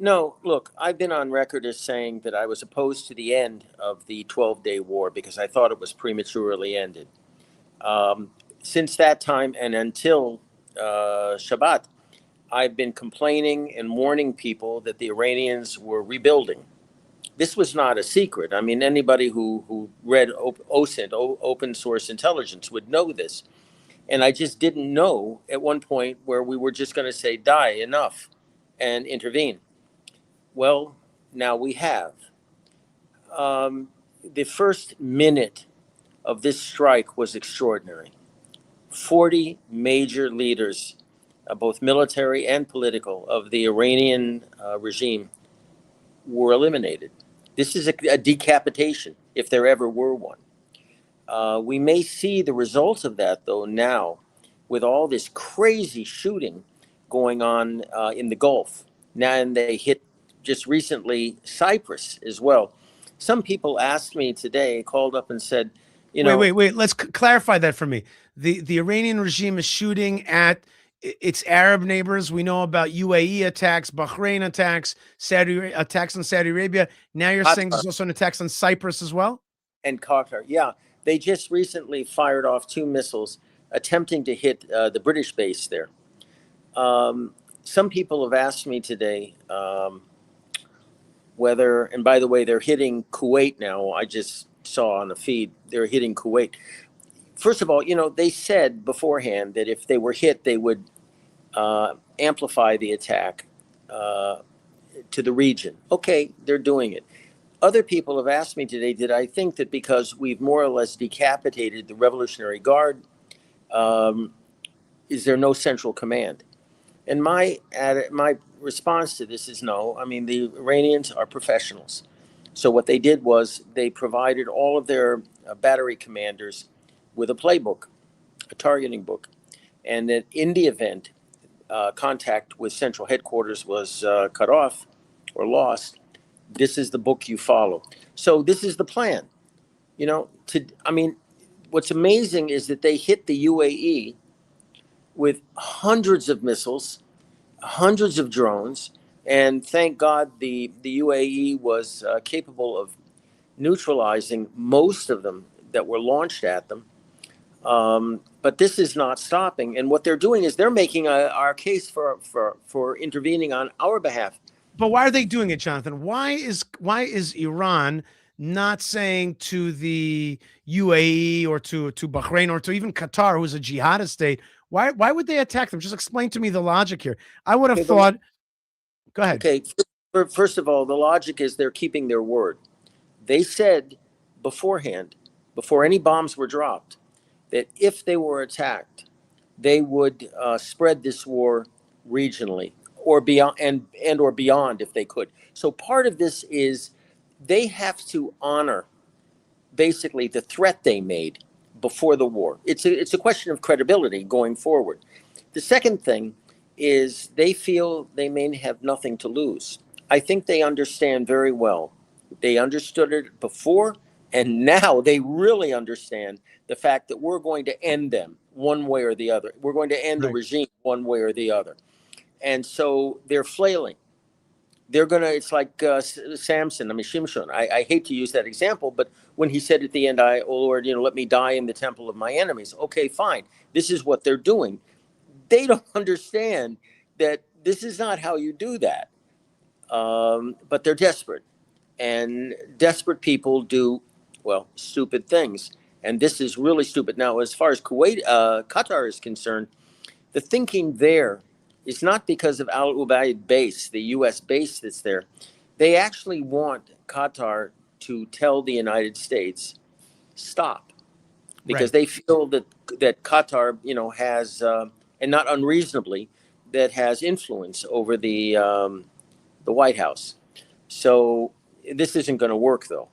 No, look, I've been on record as saying that I was opposed to the end of the 12-day war because I thought it was prematurely ended. Since that time and until Shabbat, I've been complaining and warning people that the Iranians were rebuilding. This was not a secret. Anybody who read OSINT, open source intelligence, would know this. And I just didn't know at one point where we were just going to say, die, enough, and intervene. Well, now we have. The first minute of this strike was extraordinary. 40 major leaders, both military and political, of the Iranian regime were eliminated. This is a decapitation, if there ever were one. We may see the results of that, though, now, with all this crazy shooting going on in the Gulf. Now, and they hit just recently Cyprus as well. Some people asked me today, called up and said, Wait. Let's clarify that for me. The Iranian regime is shooting at its Arab neighbors. We know about UAE attacks, Bahrain attacks, attacks on Saudi Arabia. Now you're saying there's also an attacks on Cyprus as well? And Qatar. Yeah, they just recently fired off 2 missiles attempting to hit the British base there. Some people have asked me today whether, and by the way, they're hitting Kuwait now. I just saw on the feed they're hitting Kuwait. First of all, they said beforehand that if they were hit, they would amplify the attack to the region. Okay, they're doing it. Other people have asked me today, did I think that because we've more or less decapitated the Revolutionary Guard, is there no central command? And my response to this is no. I mean, the Iranians are professionals. So what they did was they provided all of their battery commanders with a playbook, a targeting book, and that in the event contact with central headquarters was cut off or lost, this is the book you follow. So this is the plan. What's amazing is that they hit the UAE with hundreds of missiles, hundreds of drones, and thank God the UAE was capable of neutralizing most of them that were launched at them. But this is not stopping, and what they're doing is they're making our case for intervening on our behalf. But why are they doing it, Jonathan? Why is Iran not saying to the UAE or to Bahrain or to even Qatar, who's a jihadist state, why would they attack them? Just explain to me the logic here. I would have thought. Go ahead. Okay, first of all, the logic is they're keeping their word. They said beforehand, before any bombs were dropped, that if they were attacked, they would spread this war regionally or beyond and or beyond if they could. So part of this is they have to honor basically the threat they made before the war. It's a question of credibility going forward. The second thing is they feel they may have nothing to lose. I think they understand very well. They understood it before, and now they really understand the fact that we're going to end them one way or the other. We're going to end the regime one way or the other. And so they're flailing. They're going to, it's like Samson, Shimshon. I hate to use that example, but when he said at the end, oh Lord, let me die in the temple of my enemies. Okay, fine. This is what they're doing. They don't understand that this is not how you do that. But they're desperate. And desperate people do, stupid things. And this is really stupid. Now, as far as Qatar is concerned, the thinking there is not because of Al Ubaid base, the U.S. base that's there. They actually want Qatar to tell the United States, stop. Because they feel that Qatar, has, and not unreasonably, that has influence over the White House. So this isn't going to work, though.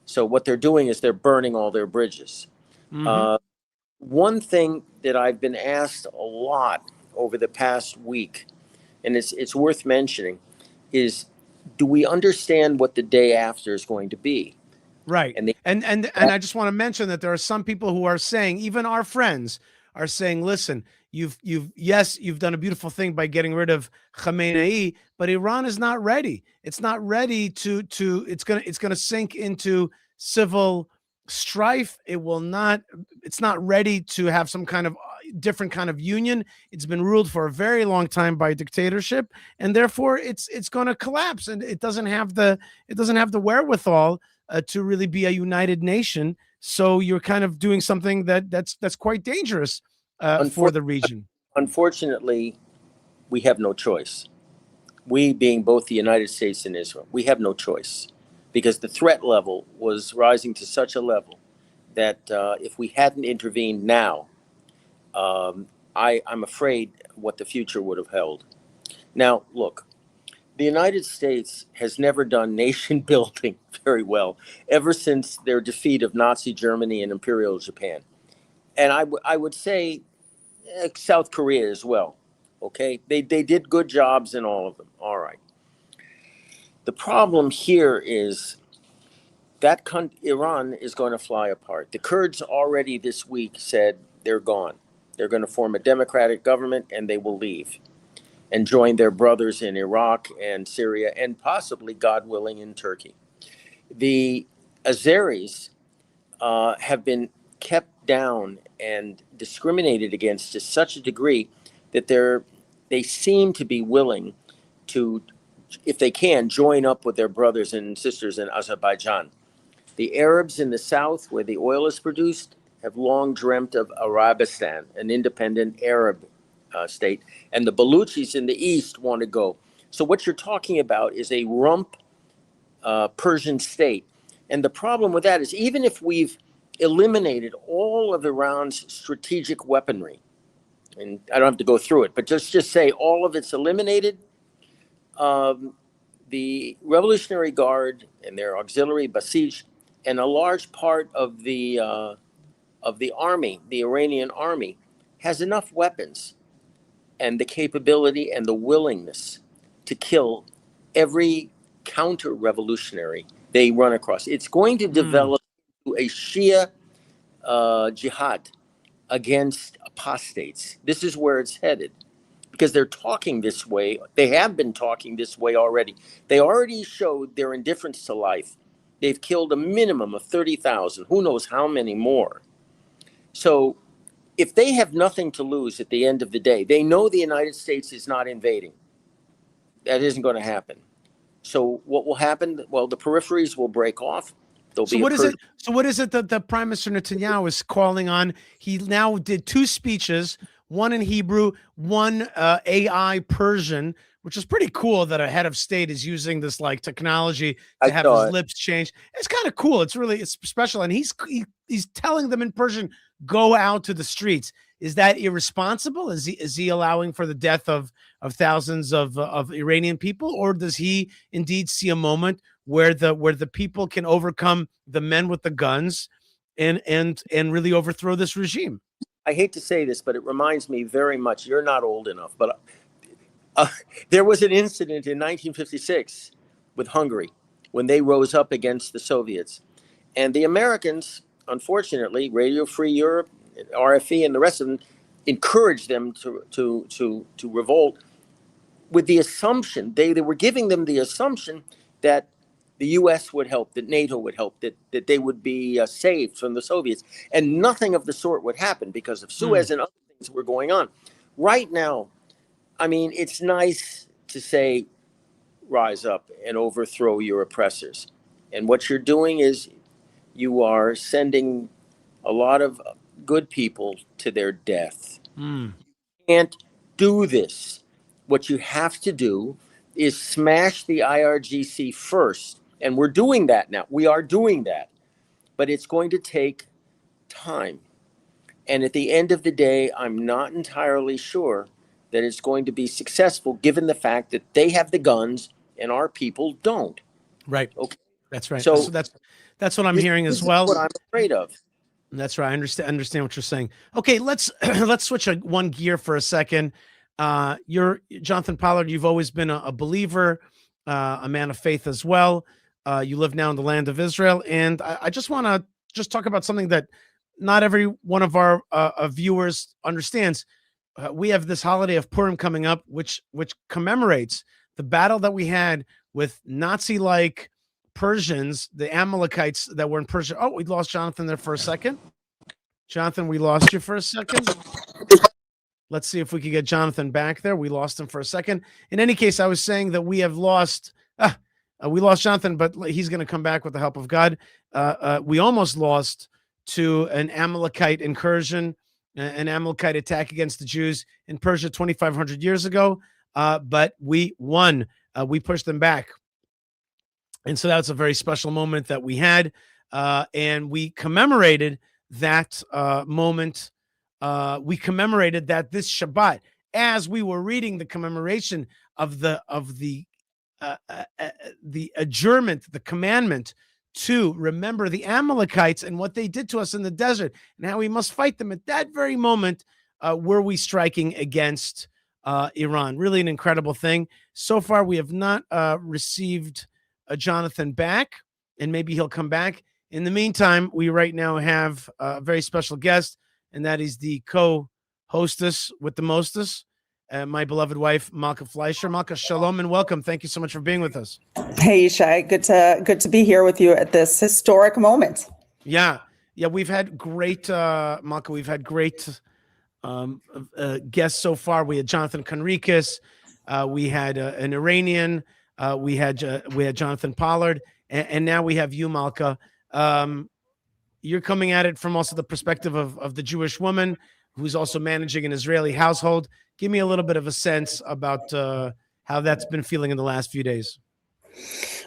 So what they're doing is they're burning all their bridges. Mm-hmm. One thing that I've been asked a lot over the past week, and it's worth mentioning, is do we understand what the day after is going to be? Right. And I just want to mention that there are some people who are saying, even our friends are saying, listen, you've done a beautiful thing by getting rid of Khamenei, but Iran is not ready. It's not ready to it's going to sink into civil strife. It's not ready to have some kind of different kind of union. It's been ruled for a very long time by dictatorship, and therefore it's going to collapse, and it doesn't have the wherewithal to really be a united nation. So you're kind of doing something that's quite dangerous for the region. Unfortunately, we have no choice. We being both the United States and Israel, we have no choice because the threat level was rising to such a level that if we hadn't intervened now, I'm afraid what the future would have held. Now, look, the United States has never done nation building very well ever since their defeat of Nazi Germany and Imperial Japan. And I would say South Korea as well. Okay, they did good jobs in all of them. All right. The problem here is that Iran is going to fly apart. The Kurds already this week said they're gone. They're going to form a democratic government and they will leave and join their brothers in Iraq and Syria and possibly, God willing, in Turkey. The Azeris have been kept down and discriminated against to such a degree that they seem to be willing to, if they can, join up with their brothers and sisters in Azerbaijan. The Arabs in the south, where the oil is produced, have long dreamt of Arabistan, an independent Arab state, and the Baluchis in the east want to go. So what you're talking about is a rump Persian state. And the problem with that is, even if we've eliminated all of Iran's strategic weaponry, and I don't have to go through it, but just say all of it's eliminated, the Revolutionary Guard and their auxiliary Basij, and a large part of the army, the Iranian army, has enough weapons and the capability and the willingness to kill every counter-revolutionary they run across. It's going to develop a Shia jihad against apostates. This is where it's headed, because they're talking this way. They have been talking this way already. They already showed their indifference to life. They've killed a minimum of 30,000. Who knows how many more? So if they have nothing to lose at the end of the day, they know the United States is not invading. That isn't going to happen. So what will happen? Well, the peripheries will break off. So what is it? So what is it that the Prime Minister Netanyahu is calling on? He now did 2 speeches, one in Hebrew, one AI Persian, which is pretty cool that a head of state is using this like technology to have his lips change. It's kind of cool. It's special, and he's telling them in Persian, go out to the streets. Is that irresponsible? Is he allowing for the death of thousands of Iranian people, or does he indeed see a moment where the people can overcome the men with the guns and really overthrow this regime? I hate to say this, but it reminds me very much. You're not old enough, but there was an incident in 1956 with Hungary when they rose up against the Soviets, and the Americans, unfortunately, Radio Free Europe, RFE, and the rest of them encouraged them to revolt with the assumption they were giving them the assumption that the U.S. would help, that NATO would help, that they would be saved from the Soviets, and nothing of the sort would happen because of Suez and other things were going on. Right now, I mean, it's nice to say, rise up and overthrow your oppressors. And what you're doing is you are sending a lot of good people to their death. You can't do this. What you have to do is smash the IRGC first. And we're doing that now. We are doing that. But it's going to take time. And at the end of the day, I'm not entirely sure that it's going to be successful, given the fact that they have the guns and our people don't. Right. Okay. That's right. So that's what I'm hearing as well. What I'm afraid of. That's right. I understand what you're saying. Okay, let's switch one gear for a second. You're Jonathan Pollard. You've always been a believer, a man of faith as well. You live now in the land of Israel, and I just want to talk about something that not every one of our viewers understands. We have this holiday of Purim coming up, which commemorates the battle that we had with Nazi-like Persians, the Amalekites that were in Persia. Oh, we lost Jonathan there for a second. Jonathan, we lost you for a second. Let's see if we can get Jonathan back there. We lost him for a second. In any case, I was saying that we have lost. We lost Jonathan, but he's going to come back with the help of God. We almost lost to an Amalekite incursion, an Amalekite attack against the Jews in Persia 2,500 years ago. But we won. We pushed them back. And so that's a very special moment that we had. And we commemorated that moment. We commemorated that this Shabbat, as we were reading the commemoration of the adjournment, the commandment to remember the Amalekites and what they did to us in the desert and how we must fight them. At that very moment, were we striking against Iran. Really an incredible thing. So far, we have not received Jonathan back, and maybe he'll come back. In the meantime, we right now have a very special guest, and that is the co-host hostess with the mostess, my beloved wife, Malka Fleischer. Malka, shalom and welcome. Thank you so much for being with us. Hey, Yishai, good to be here with you at this historic moment. Yeah, we've had great, Malka, we've had great guests so far. We had Jonathan Conricus, we had an Iranian, we had Jonathan Pollard, and now we have you, Malka. You're coming at it from also the perspective of the Jewish woman who's also managing an Israeli household. Give me a little bit of a sense about how that's been feeling in the last few days.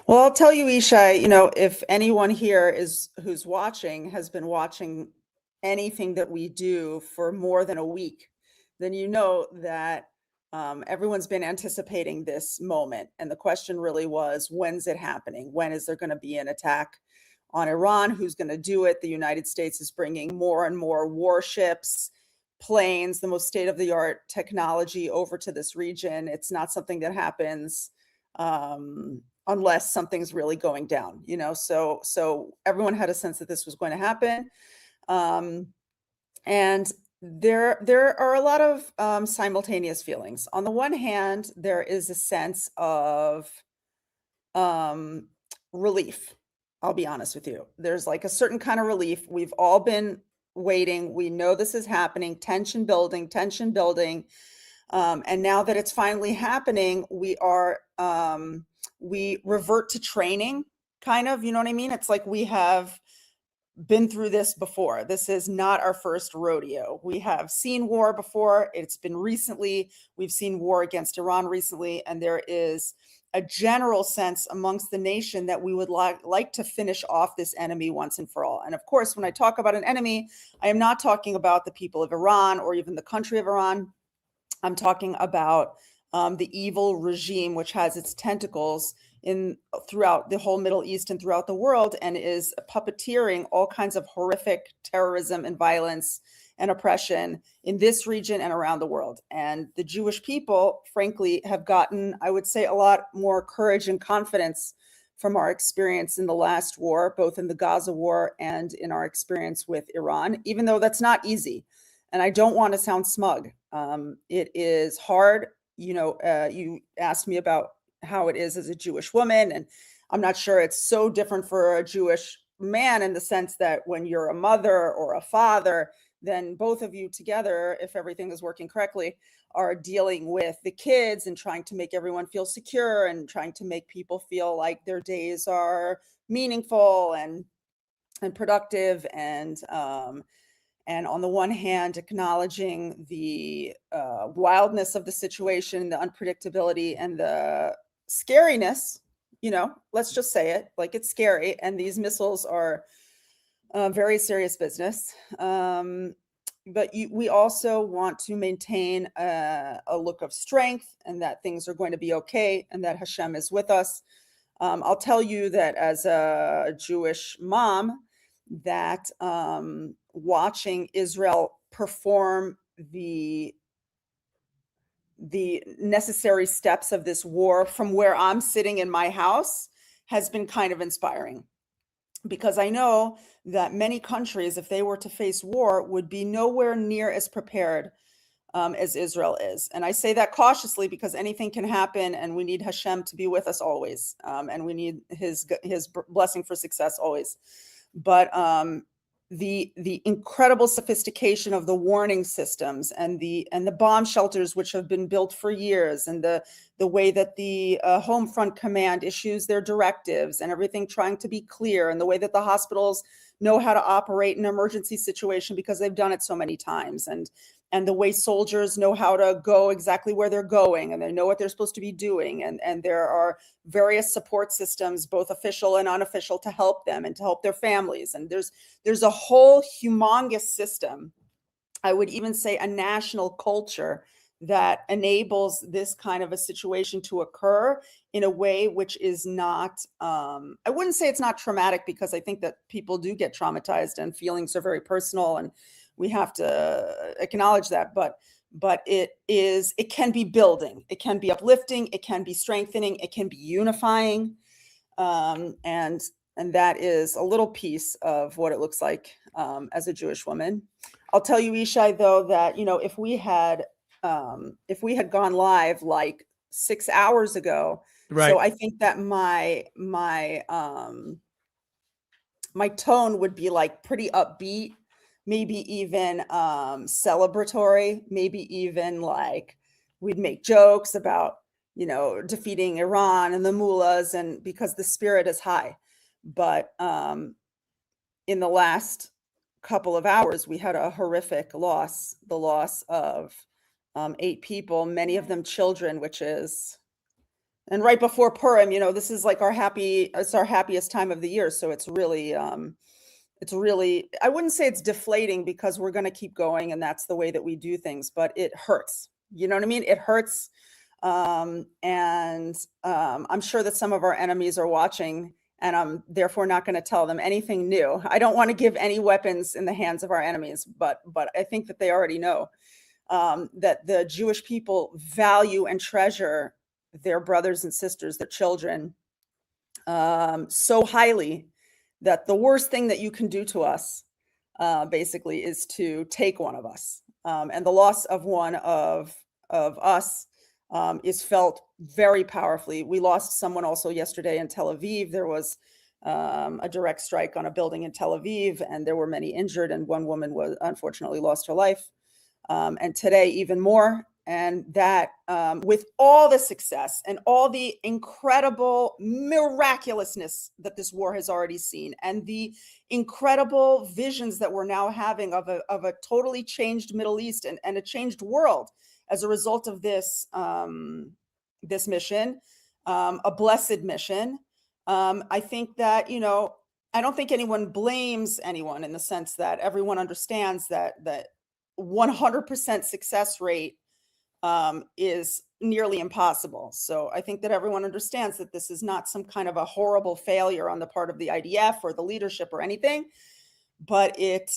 Well, I'll tell you, Yishai, if anyone here who's watching has been watching anything that we do for more than a week, then you know that everyone's been anticipating this moment. And the question really was, when's it happening? When is there going to be an attack on Iran? Who's going to do it? The United States is bringing more and more warships, planes, the most state-of-the-art technology over to this region. It's not something that happens unless something's really going down, so everyone had a sense that this was going to happen. And there are a lot of simultaneous feelings. On the one hand, there is a sense of relief. I'll be honest with you. There's like a certain kind of relief. We've all been waiting. We know this is happening, tension building. And now that it's finally happening, we revert to training, kind of, you know what I mean? It's like we have been through this before. This is not our first rodeo. We have seen war before. It's been recently. We've seen war against Iran recently, and there is a general sense amongst the nation that we would like to finish off this enemy once and for all. And of course, when I talk about an enemy, I am not talking about the people of Iran or even the country of Iran. I'm talking about the evil regime, which has its tentacles throughout the whole Middle East and throughout the world, and is puppeteering all kinds of horrific terrorism and violence and oppression in this region and around the world. And the Jewish people, frankly, have gotten, I would say, a lot more courage and confidence from our experience in the last war, both in the Gaza war and in our experience with Iran, even though that's not easy. And I don't want to sound smug. It is hard. You asked me about how it is as a Jewish woman, and I'm not sure it's so different for a Jewish man in the sense that when you're a mother or a father, then both of you together, if everything is working correctly, are dealing with the kids and trying to make everyone feel secure and trying to make people feel like their days are meaningful and productive, and on the one hand, acknowledging the wildness of the situation, the unpredictability, and the scariness. Let's just say it, like, it's scary, and these missiles are very serious business. But we also want to maintain a look of strength, and that things are going to be okay, and that Hashem is with us. I'll tell you that as a Jewish mom, that watching Israel perform the necessary steps of this war from where I'm sitting in my house has been kind of inspiring, because I know that many countries, if they were to face war, would be nowhere near as prepared as Israel is. And I say that cautiously because anything can happen, and we need Hashem to be with us always, and we need his blessing for success always. But the incredible sophistication of the warning systems and the bomb shelters, which have been built for years, and the way that the Home Front Command issues their directives and everything trying to be clear, and the way that the hospitals know how to operate in an emergency situation because they've done it so many times, and the way soldiers know how to go exactly where they're going, and they know what they're supposed to be doing. And there are various support systems, both official and unofficial, to help them and to help their families. And there's a whole humongous system, I would even say a national culture, that enables this kind of a situation to occur in a way which is not, I wouldn't say it's not traumatic, because I think that people do get traumatized and feelings are very personal, and we have to acknowledge that, but it can be building, it can be uplifting, it can be strengthening, it can be unifying. And And that is a little piece of what it looks like as a Jewish woman. I'll tell you, Ishai, though, that, you know, if we had gone live like 6 hours ago, Right. so I think that my tone would be like pretty upbeat, maybe even celebratory, maybe even like we'd make jokes about, you know, defeating Iran and the mullahs, and because the spirit is high. But in the last couple of hours, we had a horrific loss, the loss of 8 people, many of them children, which is, and right before Purim, you know, this is like it's our happiest time of the year. So it's really, I wouldn't say it's deflating, because we're going to keep going and that's the way that we do things, but it hurts. You know what I mean? It hurts. I'm sure that some of our enemies are watching, and I'm therefore not going to tell them anything new. I don't want to give any weapons in the hands of our enemies, but I think that they already know that the Jewish people value and treasure their brothers and sisters, their children, so highly that the worst thing that you can do to us, basically, is to take one of us. And the loss of one of us is felt very powerfully. We lost someone also yesterday in Tel Aviv. There was a direct strike on a building in Tel Aviv, and there were many injured, and one woman was unfortunately lost her life. And today, even more. And that with all the success and all the incredible miraculousness that this war has already seen, and the incredible visions that we're now having of a totally changed Middle East and a changed world as a result of this this mission, a blessed mission. I think that, you know, I don't think anyone blames anyone, in the sense that everyone understands that 100% success rate is nearly impossible. So I think that everyone understands that this is not some kind of a horrible failure on the part of the IDF or the leadership or anything, but it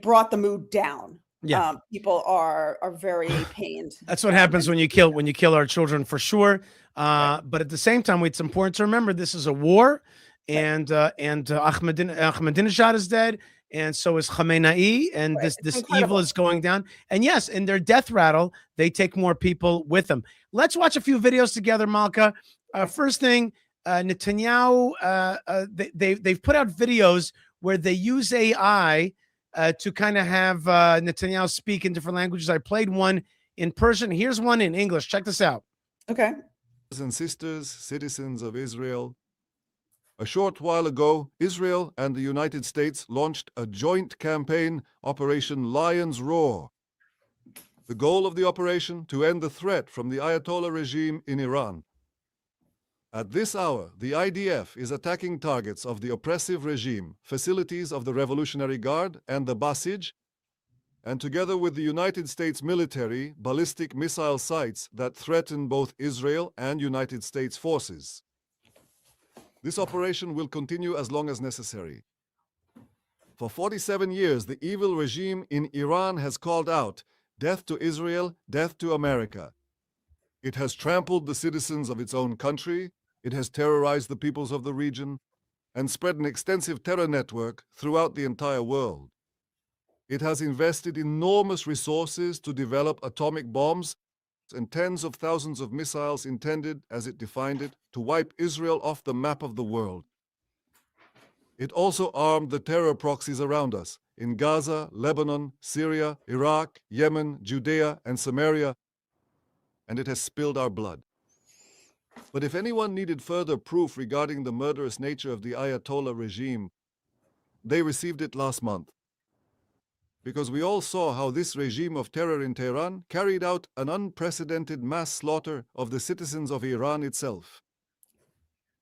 brought the mood down. Yeah. People are very pained. That's what happens when you kill our children, for sure. But at the same time, it's important to remember this is a war, and Ahmadinejad is dead, and so is Khamenei, and Right. this evil is going down. And yes, in their death rattle, they take more people with them. Let's watch a few videos together, Malka. First thing, Netanyahu, they've put out videos where they use AI to kind of have Netanyahu speak in different languages. I played one in Persian. Here's one in English. Check this out. Okay. Brothers and sisters, citizens of Israel, a short while ago, Israel and the United States launched a joint campaign, Operation Lion's Roar. The goal of the operation, to end the threat from the Ayatollah regime in Iran. At this hour, the IDF is attacking targets of the oppressive regime, facilities of the Revolutionary Guard and the Basij, and together with the United States military, ballistic missile sites that threaten both Israel and United States forces. This operation will continue as long as necessary. For 47 years, the evil regime in Iran has called out, "Death to Israel, death to America." It has trampled the citizens of its own country, it has terrorized the peoples of the region, and spread an extensive terror network throughout the entire world. It has invested enormous resources to develop atomic bombs and tens of thousands of missiles intended, as it defined it, to wipe Israel off the map of the world. It also armed the terror proxies around us in Gaza, Lebanon, Syria, Iraq, Yemen, Judea, and Samaria, and it has spilled our blood. But if anyone needed further proof regarding the murderous nature of the Ayatollah regime, they received it last month. Because we all saw how this regime of terror in Tehran carried out an unprecedented mass slaughter of the citizens of Iran itself.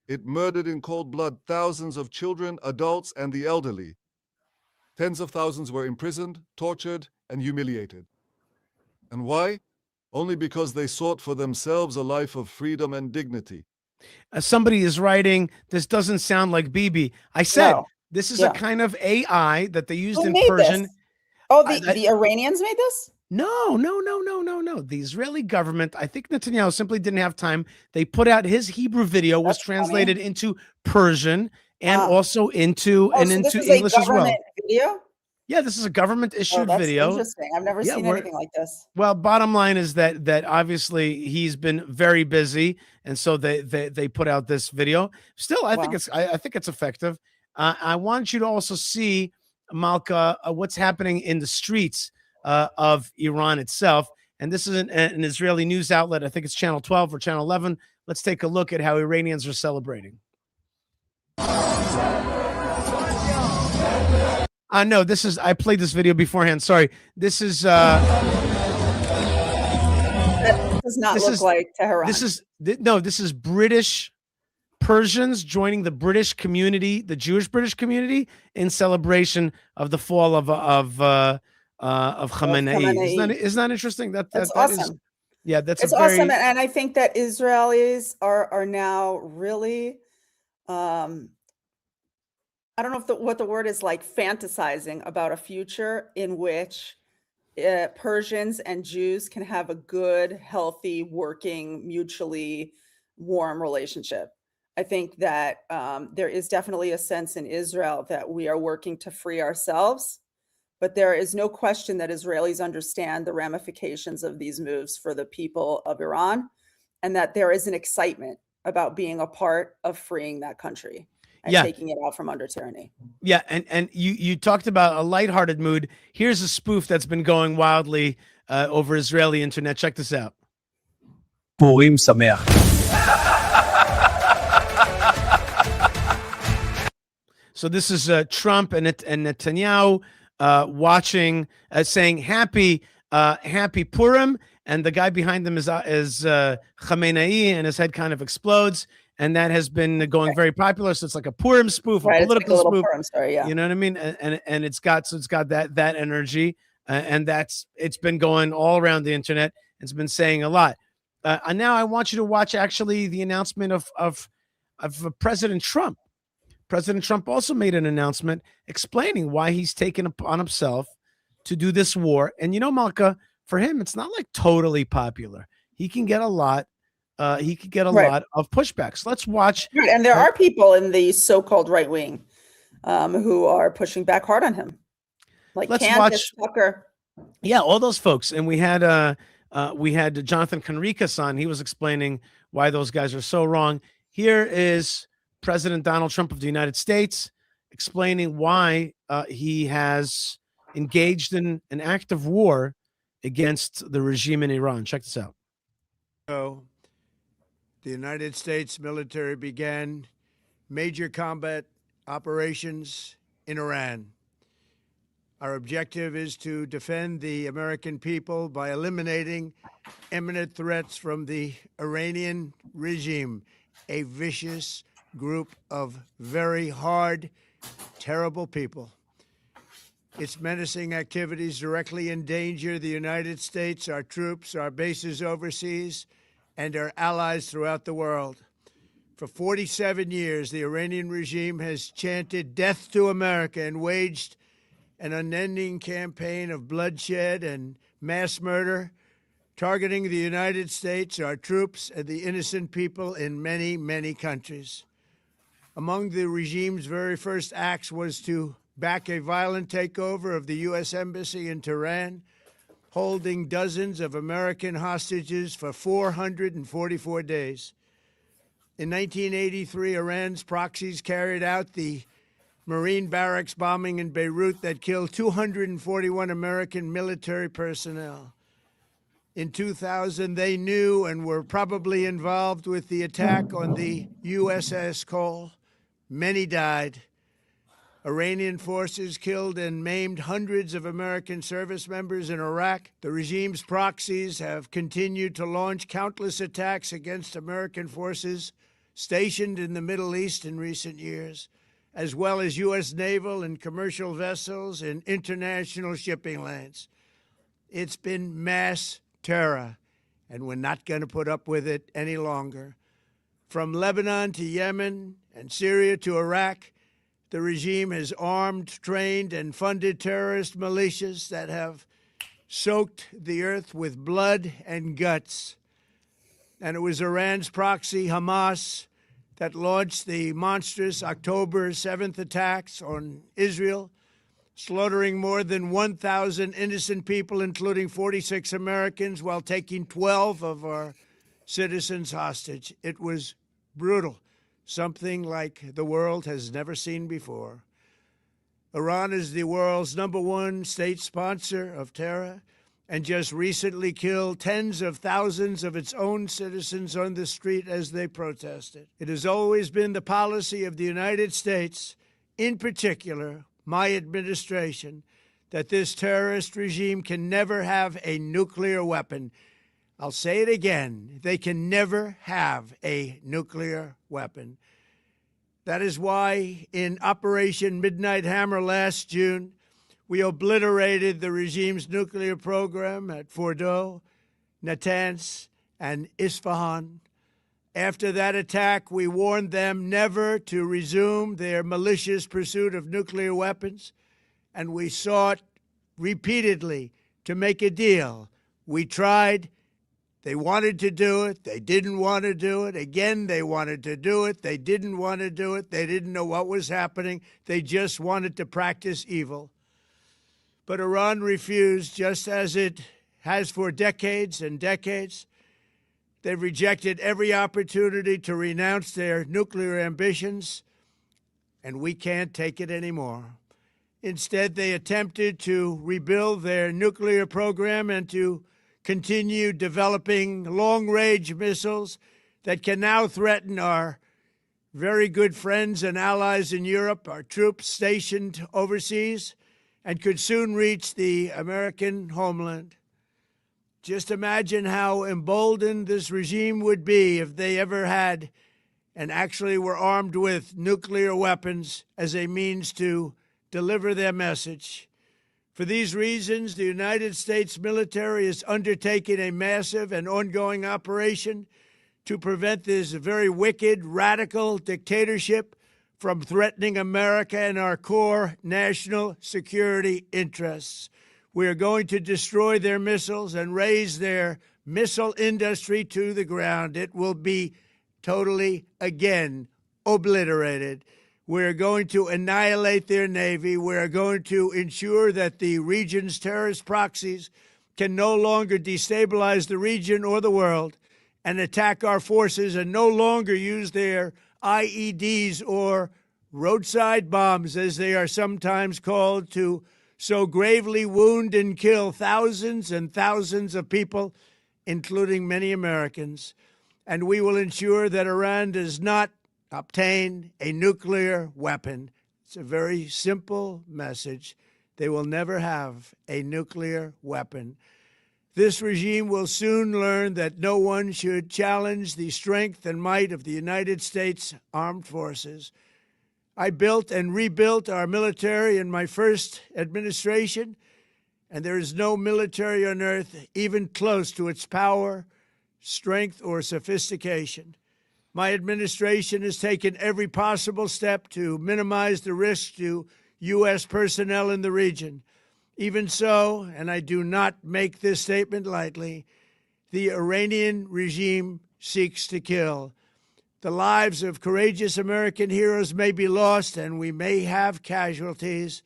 It murdered in cold blood thousands of children, adults, and the elderly. Tens of thousands were imprisoned, tortured, and humiliated. And why? Only because they sought for themselves a life of freedom and dignity. Somebody is writing, this doesn't sound like Bibi. I said, No. this is Yeah. a kind of AI that they used Who in made Persian. this? Oh, the Iranians made this? No. The Israeli government, I think Netanyahu simply didn't have time. They put out his Hebrew video, was That's translated into Persian, and also into so this into is a English as well. government video? Yeah, this is a government Oh, issued that's video. interesting. I've never seen anything like this. Well, bottom line is that obviously he's been very busy, and so they put out this video. Still, I think I think it's effective. I want you to also see, Malka, what's happening in the streets of Iran itself. And this is an Israeli news outlet. I think it's Channel 12 or Channel 11. Let's take a look at how Iranians are celebrating. No, this is, I played this video beforehand. Sorry. This is, that does not look like Tehran. This is British Persians joining the British community, the Jewish British community, in celebration of the fall of Khamenei. Isn't that interesting? That's awesome. That's awesome. And I think that Israelis are now really, I don't know what the word is, like fantasizing about a future in which Persians and Jews can have a good, healthy, working, mutually warm relationship. I think that there is definitely a sense in Israel that we are working to free ourselves, but there is no question that Israelis understand the ramifications of these moves for the people of Iran, and that there is an excitement about being a part of freeing that country and taking it out from under tyranny. Yeah, and you talked about a lighthearted mood. Here's a spoof that's been going wildly over Israeli internet. Check this out. Purim Sameach. So this is Trump and Netanyahu watching, saying happy Purim, and the guy behind them is Khamenei, and his head kind of explodes, and that has been going very popular. So it's like a Purim spoof, a political spoof. Purim story, yeah. You know what I mean? And it's got that energy, and it's been going all around the internet. It's been saying a lot. And now I want you to watch actually the announcement of President Trump. President Trump also made an announcement explaining why he's taken upon himself to do this war. And Malka, for him, it's not like totally popular. He can get a lot. He could get a lot of pushbacks. Let's watch. Right. And there are people in the so-called right wing who are pushing back hard on him. Like Candace Tucker. Yeah, all those folks. And we had Jonathan Conricus on. He was explaining why those guys are so wrong. Here is President Donald Trump of the United States explaining why he has engaged in an act of war against the regime in Iran. Check this out. The United States military began major combat operations in Iran. Our objective is to defend the American people by eliminating imminent threats from the Iranian regime, a vicious group of very hard, terrible people. Its menacing activities directly endanger the United States, our troops, our bases overseas, and our allies throughout the world. For 47 years, the Iranian regime has chanted death to America and waged an unending campaign of bloodshed and mass murder, targeting the United States, our troops, and the innocent people in many, many countries. Among the regime's very first acts was to back a violent takeover of the U.S. Embassy in Tehran, holding dozens of American hostages for 444 days. In 1983, Iran's proxies carried out the Marine barracks bombing in Beirut that killed 241 American military personnel. In 2000, they knew and were probably involved with the attack on the USS Cole. Many died. Iranian forces killed and maimed hundreds of American service members in Iraq. The regime's proxies have continued to launch countless attacks against American forces stationed in the Middle East in recent years, as well as U.S. naval and commercial vessels and international shipping lanes. It's been mass terror, and we're not going to put up with it any longer. From Lebanon to Yemen and Syria to Iraq, the regime has armed, trained, and funded terrorist militias that have soaked the earth with blood and guts. And it was Iran's proxy, Hamas, that launched the monstrous October 7th attacks on Israel, slaughtering more than 1,000 innocent people, including 46 Americans, while taking 12 of our citizens hostage. It was brutal, something like the world has never seen before. Iran is the world's #1 state sponsor of terror and just recently killed tens of thousands of its own citizens on the street as they protested. It has always been the policy of the United States, in particular, my administration, that this terrorist regime can never have a nuclear weapon. I'll say it again. They can never have a nuclear weapon. That is why in Operation Midnight Hammer last June, we obliterated the regime's nuclear program at Fordow, Natanz, and Isfahan. After that attack, we warned them never to resume their malicious pursuit of nuclear weapons, and we sought repeatedly to make a deal. We tried. They wanted to do it. They didn't want to do it. Again, they wanted to do it. They didn't want to do it. They didn't know what was happening. They just wanted to practice evil. But Iran refused, just as it has for decades and decades. They've rejected every opportunity to renounce their nuclear ambitions, and we can't take it anymore. Instead, they attempted to rebuild their nuclear program and to continue developing long-range missiles that can now threaten our very good friends and allies in Europe, our troops stationed overseas, and could soon reach the American homeland. Just imagine how emboldened this regime would be if they ever had and actually were armed with nuclear weapons as a means to deliver their message. For these reasons, the United States military is undertaking a massive and ongoing operation to prevent this very wicked, radical dictatorship from threatening America and our core national security interests. We are going to destroy their missiles and raise their missile industry to the ground. It will be totally, again, obliterated. We're going to annihilate their Navy. We're going to ensure that the region's terrorist proxies can no longer destabilize the region or the world and attack our forces and no longer use their IEDs or roadside bombs, as they are sometimes called, to so gravely wound and kill thousands and thousands of people, including many Americans. And we will ensure that Iran does not obtain a nuclear weapon. It's a very simple message. They will never have a nuclear weapon. This regime will soon learn that no one should challenge the strength and might of the United States Armed Forces. I built and rebuilt our military in my first administration, and there is no military on earth even close to its power, strength, or sophistication. My administration has taken every possible step to minimize the risk to U.S. personnel in the region. Even so, and I do not make this statement lightly, the Iranian regime seeks to kill. The lives of courageous American heroes may be lost, and we may have casualties.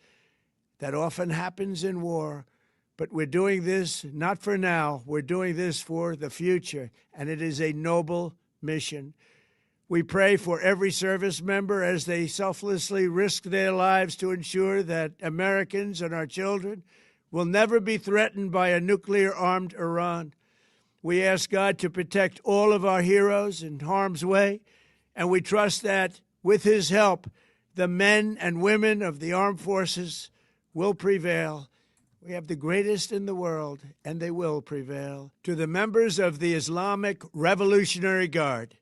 That often happens in war. But we're doing this not for now. We're doing this for the future, and it is a noble mission. We pray for every service member as they selflessly risk their lives to ensure that Americans and our children will never be threatened by a nuclear-armed Iran. We ask God to protect all of our heroes in harm's way, and we trust that, with his help, the men and women of the armed forces will prevail. We have the greatest in the world, and they will prevail. To the members of the Islamic Revolutionary Guard,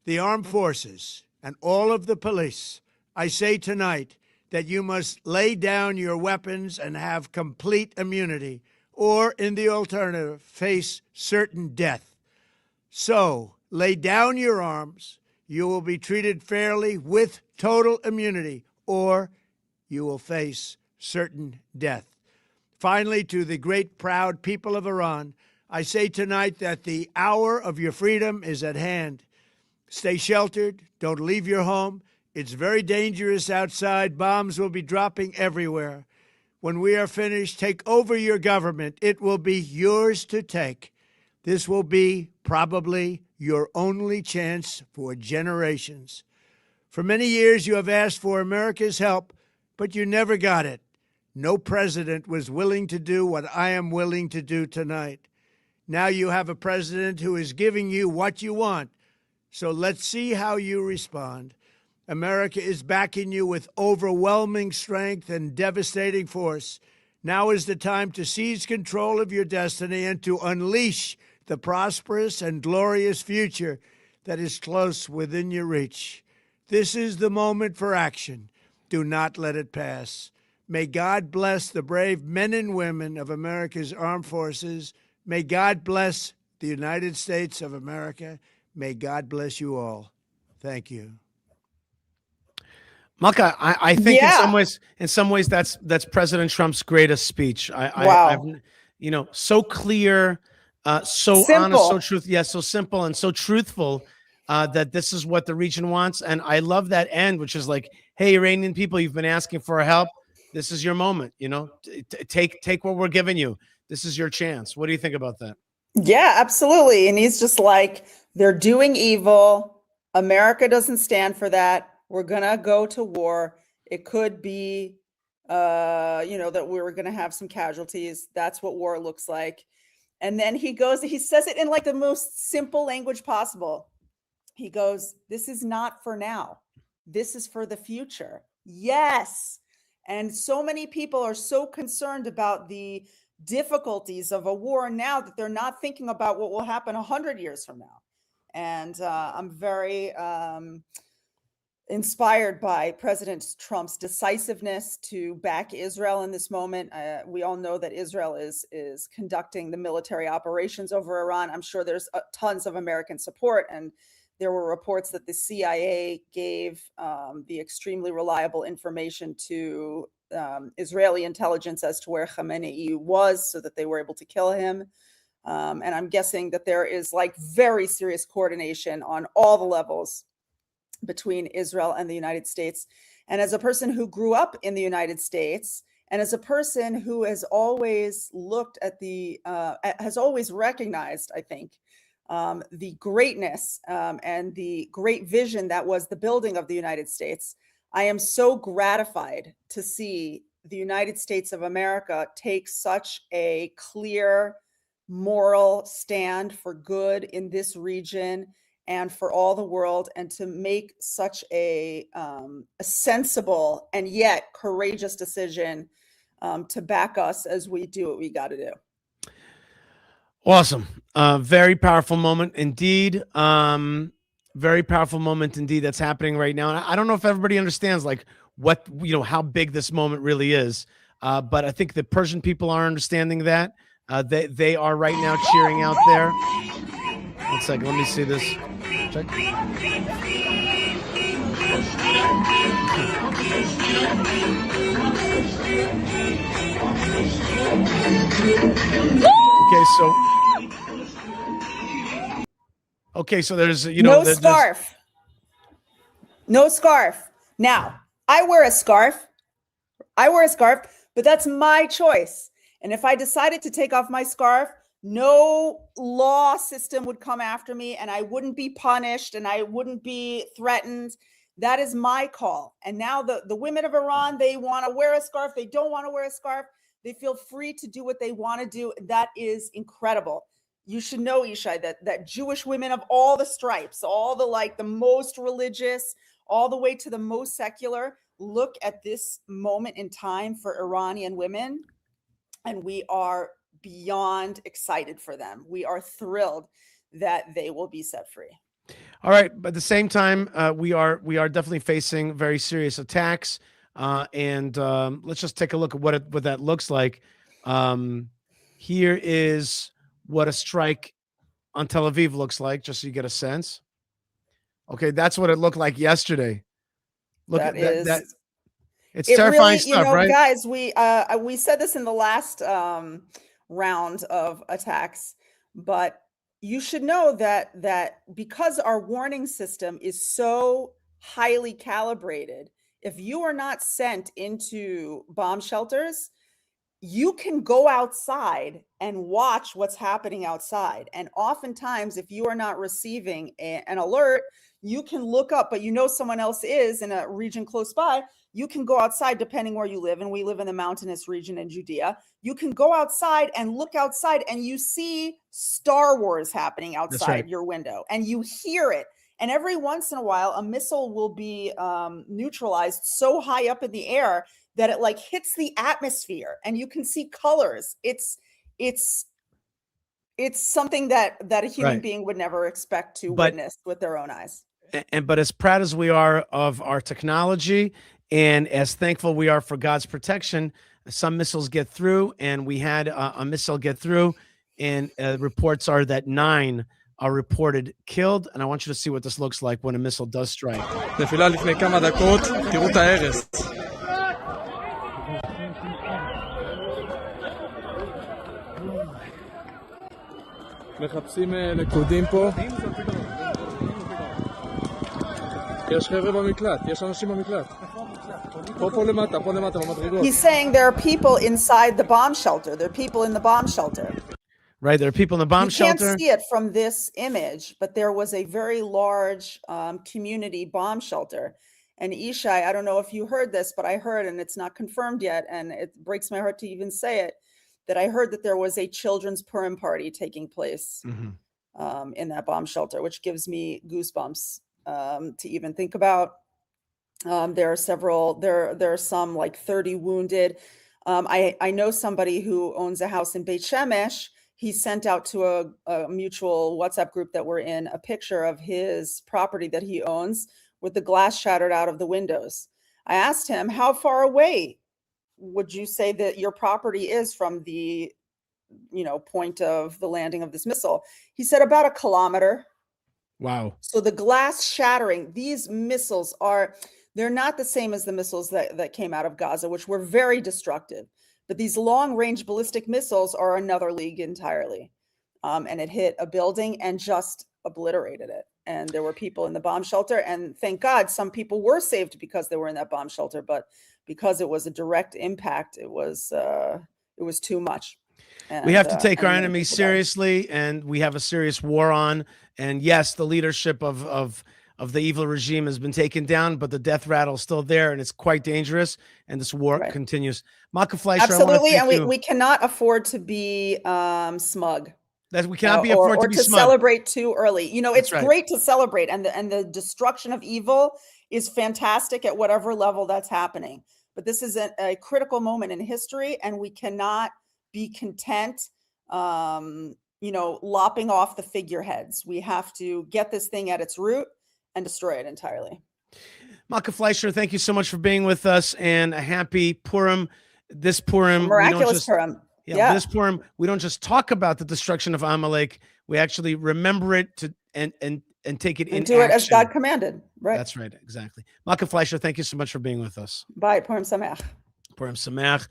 the armed forces, and all of the police, I say tonight that you must lay down your weapons and have complete immunity, or, in the alternative, face certain death. So, lay down your arms. You will be treated fairly with total immunity, or you will face certain death. Finally, to the great, proud people of Iran, I say tonight that the hour of your freedom is at hand. Stay sheltered. Don't leave your home. It's very dangerous outside. Bombs will be dropping everywhere. When we are finished, take over your government. It will be yours to take. This will be probably your only chance for generations. For many years, you have asked for America's help, but you never got it. No president was willing to do what I am willing to do tonight. Now you have a president who is giving you what you want. So let's see how you respond. America is backing you with overwhelming strength and devastating force. Now is the time to seize control of your destiny and to unleash the prosperous and glorious future that is close within your reach. This is the moment for action. Do not let it pass. May God bless the brave men and women of America's armed forces. May God bless the United States of America. May God bless you all. Thank you. Malka, I think Yeah. in some ways, that's President Trump's greatest speech. Wow. I've so clear, so honest, so Simple. so simple and so truthful, that this is what the region wants. And I love that end, which is like, hey, Iranian people, you've been asking for help. This is your moment. Take what we're giving you. This is your chance. What do you think about that? Yeah, absolutely. And he's just like, they're doing evil. America doesn't stand for that. We're going to go to war. It could be, that we're going to have some casualties. That's what war looks like. And then he says it in like the most simple language possible. He goes, this is not for now. This is for the future. Yes. And so many people are so concerned about the difficulties of a war now that they're not thinking about what will happen 100 years from now. And I'm very inspired by President Trump's decisiveness to back Israel in this moment. We all know that Israel is conducting the military operations over Iran. I'm sure there's tons of American support, and there were reports that the CIA gave the extremely reliable information to Israeli intelligence as to where Khamenei was, so that they were able to kill him. And I'm guessing that there is like very serious coordination on all the levels between Israel and the United States. And as a person who grew up in the United States, and as a person who has always looked at has always recognized, I think, the greatness and the great vision that was the building of the United States, I am so gratified to see the United States of America take such a clear moral stand for good in this region and for all the world, and to make such a sensible and yet courageous decision to back us as we do what we got to do. Awesome. Very powerful moment indeed. Very powerful moment indeed that's happening right now. And I don't know if everybody understands like what, how big this moment really is. But I think the Persian people are understanding that. They are right now cheering out there. One second, let me see this. Check. Okay, so there's no scarf. No scarf. Now, I wear a scarf, but that's my choice. And if I decided to take off my scarf, no law system would come after me, and I wouldn't be punished, and I wouldn't be threatened. That is my call. And now the women of Iran, they want to wear a scarf. They don't want to wear a scarf. They feel free to do what they want to do. That is incredible. You should know, Yishai, that Jewish women of all the stripes, all the most religious, all the way to the most secular, look at this moment in time for Iranian women, and we are beyond excited for them. We are thrilled that they will be set free. All right, but at the same time, we are definitely facing very serious attacks, and let's just take a look at what that looks like. Here is what a strike on Tel Aviv looks like, just so you get a sense. Okay, that's what it looked like yesterday. Look at that. It's terrifying stuff, right? Guys, we said this in the last round of attacks, but you should know that because our warning system is so highly calibrated, if you are not sent into bomb shelters, you can go outside and watch what's happening outside. And oftentimes, if you are not receiving an alert, you can look up, but you know someone else is in a region close by. You can go outside, depending where you live. And we live in the mountainous region in Judea. You can go outside and look outside, and you see Star Wars happening outside your window, and you hear it. And every once in a while, a missile will be neutralized so high up in the air that it like hits the atmosphere, and you can see colors. It's something that a human being would never expect to witness with their own eyes. But as proud as we are of our technology, and as thankful we are for God's protection, some missiles get through, and we had a missile get through, and reports are that 9 are reported killed. And I want you to see what this looks like when a missile does strike. נפילה לפני כמה דקות, תראו את ההרס. מחפשים נקודים פה. יש חבר'ה במקלט, יש אנשים במקלט. פה למטה, במדרגות. He's saying there are people inside the bomb shelter. There are people in the bomb shelter. Right, there are people in the bomb shelter. You can't see it from this image, but there was a very large community bomb shelter. And Ishai, I don't know if you heard this, but I heard, and it's not confirmed yet, and it breaks my heart to even say it, that I heard that there was a children's Purim party taking place in that bomb shelter, which gives me goosebumps to even think about. There are some like 30 wounded. I know somebody who owns a house in Beit Shemesh. He sent out to a mutual WhatsApp group that we're in a picture of his property that he owns with the glass shattered out of the windows. I asked him, how far away would you say that your property is from the, point of the landing of this missile? He said about 1 kilometer. Wow. So the glass shattering, these missiles they're not the same as the missiles that came out of Gaza, which were very destructive. But these long-range ballistic missiles are another league entirely. And it hit a building and just obliterated it. And there were people in the bomb shelter. And thank God some people were saved because they were in that bomb shelter. But because it was a direct impact, it was too much. And, we have to take our enemies seriously, and we have a serious war on. And yes, the leadership of the evil regime has been taken down, but the death rattle is still there, and it's quite dangerous. And this war continues. Malka Fleischer, absolutely, and we cannot afford to be smug. That we cannot be afford to be smug. Celebrate too early. It's great to celebrate, and the destruction of evil is fantastic at whatever level that's happening. But this is a critical moment in history, and we cannot be content, lopping off the figureheads. We have to get this thing at its root and destroy it entirely. Malka Fleischer, thank you so much for being with us, and a happy Purim. This Purim, miraculous Purim. Yeah, this Purim, we don't just talk about the destruction of Amalek. We actually remember it and take it in do action. It as God commanded. Right. That's right. Exactly. Malka Fleischer, thank you so much for being with us. Bye. Purim Sameach. Purim Sameach.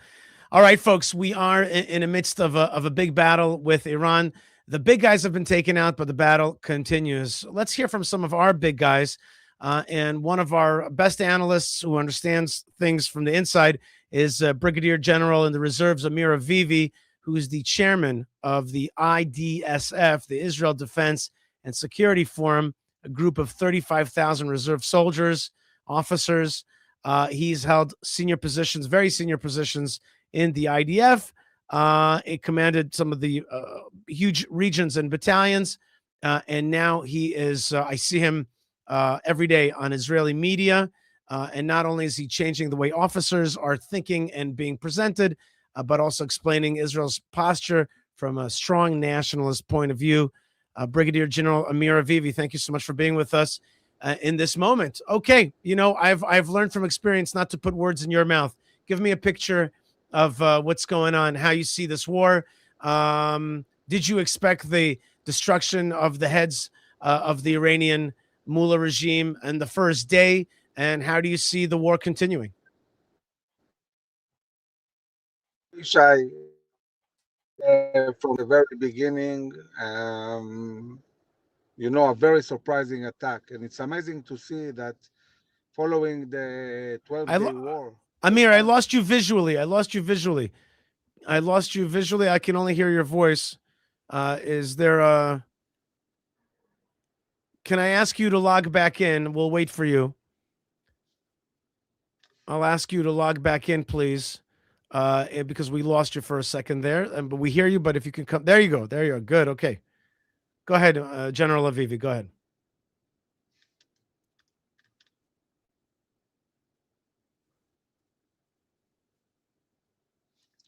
All right, folks, we are in the midst of a big battle with Iran. The big guys have been taken out, but the battle continues. Let's hear from some of our big guys. And one of our best analysts who understands things from the inside is Brigadier General in the Reserves, Amir Avivi, who is the chairman of the IDSF, the Israel Defense and Security Forum, a group of 35,000 reserve soldiers, officers. He's held senior positions, very senior positions in the IDF. It commanded some of the huge regions and battalions. And now he is, I see him every day on Israeli media. And not only is he changing the way officers are thinking and being presented, but also explaining Israel's posture from a strong nationalist point of view. Brigadier General Amir Avivi, thank you so much for being with us in this moment. Okay, I've learned from experience not to put words in your mouth. Give me a picture of what's going on, how you see this war. Did you expect the destruction of the heads of the Iranian mullah regime on the first day? And how do you see the war continuing? Shai, from the very beginning. A very surprising attack. And it's amazing to see that following the 12-day war. Amir, I lost you visually. I can only hear your voice. Is there a... Can I ask you to log back in? We'll wait for you. I'll ask you to log back in, please, because we lost you for a second there. But we hear you. But if you can come, there you go. There you go. Good. Okay. Go ahead, General Avivi. Go ahead.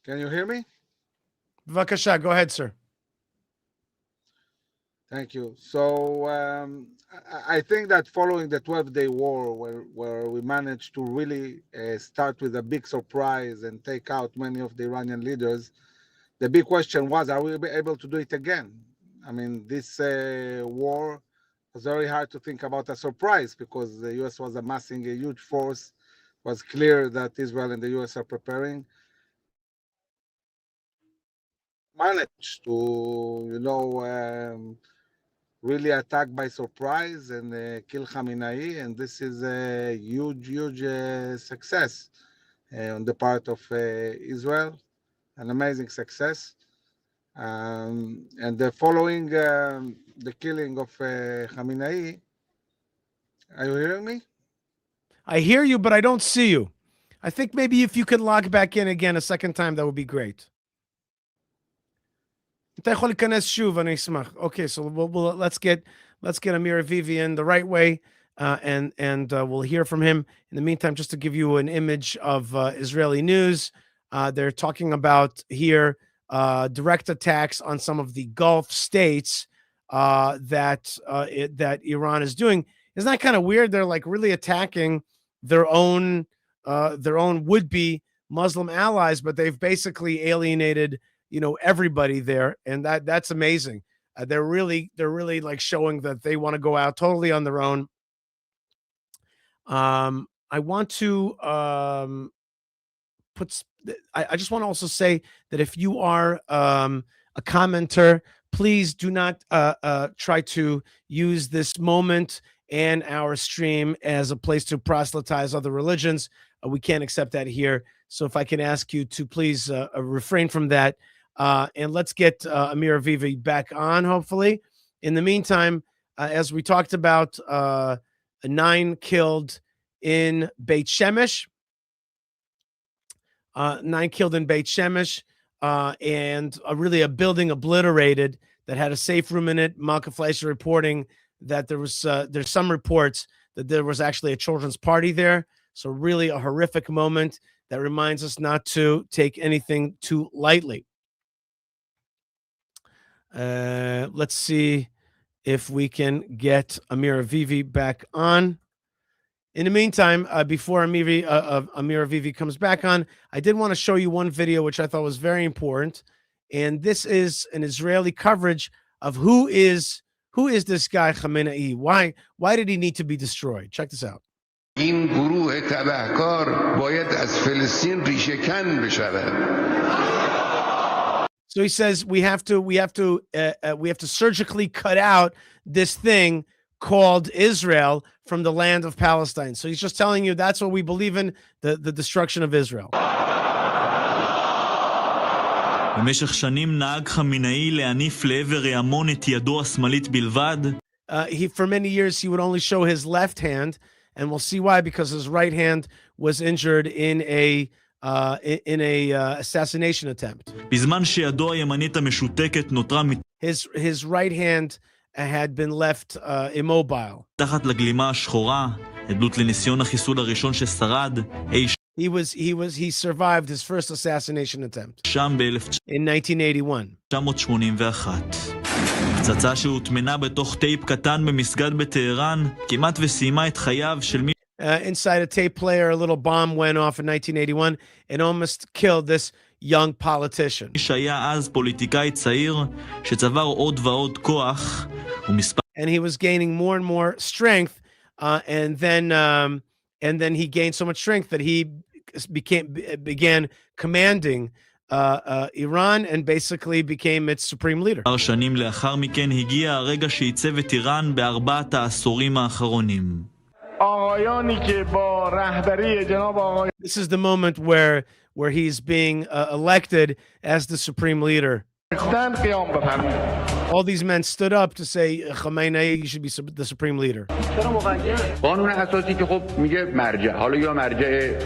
Can you hear me? Vakasha, go ahead, sir. Thank you. So I think that following the 12-day war, where we managed to really start with a big surprise and take out many of the Iranian leaders, the big question was, are we able to do it again? I mean, this war was very hard to think about a surprise because the U.S. was amassing a huge force. It was clear that Israel and the U.S. are preparing. Managed to, really attack by surprise and kill Khamenei, and this is a huge success on the part of Israel, an amazing success. And the following the killing of Khamenei, are you hearing me? I hear you, but I don't see you. I think maybe if you could log back in again a second time, that would be great. Okay, so let's get Amir Avivi in the right way, and we'll hear from him. In the meantime, just to give you an image of Israeli news, they're talking about here direct attacks on some of the Gulf states that Iran is doing. Isn't that kind of weird? They're like really attacking their own would-be Muslim allies, but they've basically alienated everybody there, and that's amazing. They're really like showing that they want to go out totally on their own. I want to I just want to also say that if you are a commenter, please do not try to use this moment and our stream as a place to proselytize other religions. We can't accept that here. So if I can ask you to please refrain from that. And let's get Amir Avivi back on, hopefully. In the meantime, as we talked about, 9 killed in Beit Shemesh. 9 killed in Beit Shemesh, and really a building obliterated that had a safe room in it. Malka Fleischer reporting that there's some reports that there was actually a children's party there. So really a horrific moment that reminds us not to take anything too lightly. Let's see if we can get Amir Avivi back on. In the meantime, before Amir Avivi comes back on, I did want to show you one video which I thought was very important, and this is an Israeli coverage of who is this guy Khamenei? Why did he need to be destroyed? Check this out. این گروه تبهکار باید از فلسطین ریشه‌کن بشود. So he says we have to surgically cut out this thing called Israel from the land of Palestine. So he's just telling you that's what we believe in, the destruction of Israel. במשך שנים נהג חמינאי להניף לעבר ההמון את ידו השמאלית בלבד. For many years he would only show his left hand, and we'll see why, because his right hand was injured in a assassination attempt. בזמן שידו הימנית המשותקת נותרה his right hand had been left immobile. תחת לגלימה השחורה, עדות לניסיון החיסול הראשון ששרד. He survived his first assassination attempt שם in 1981. 1981. פצצה שהוטמנה בתוך טייפ קטן במסגד בטהרן, כמעט וסיימה את חייו של מי inside a tape player, a little bomb went off in 1981 and almost killed this young politician. שהיה אז פוליטיקאי צעיר שצבר עוד ועוד כוח ומספר. And he was gaining more and more strength, and then he gained so much strength that he began commanding Iran and basically became its supreme leader. שנים לאחר מכן הגיע הרגע שעיצב את איראן בארבעת העשורים האחרונים. This is the moment where he's being elected as the supreme leader. All these men stood up to say, Khamenei, you should be the supreme leader. قانون اساسی که خب میگه مرجع، حالا یا مرجع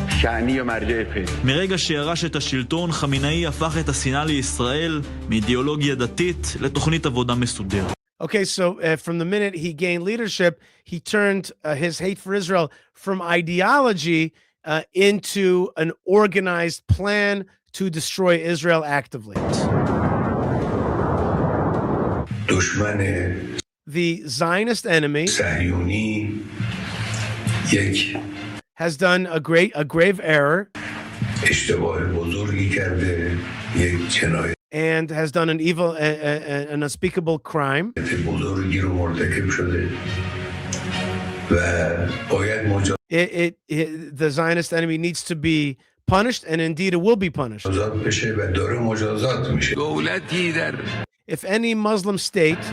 شأنی یا مرجع فقهی. מרגע שירש את השלטון, חמינאי הפך את השנאה לישראל מאידיאולוגיה דתית לתוכנית עבודה מסודרת. Okay, so from the minute he gained leadership, he turned his hate for Israel from ideology into an organized plan to destroy Israel actively. The Zionist enemy has done a grave error and has done an evil, an unspeakable crime. The Zionist enemy needs to be punished, and indeed it will be punished. If any Muslim state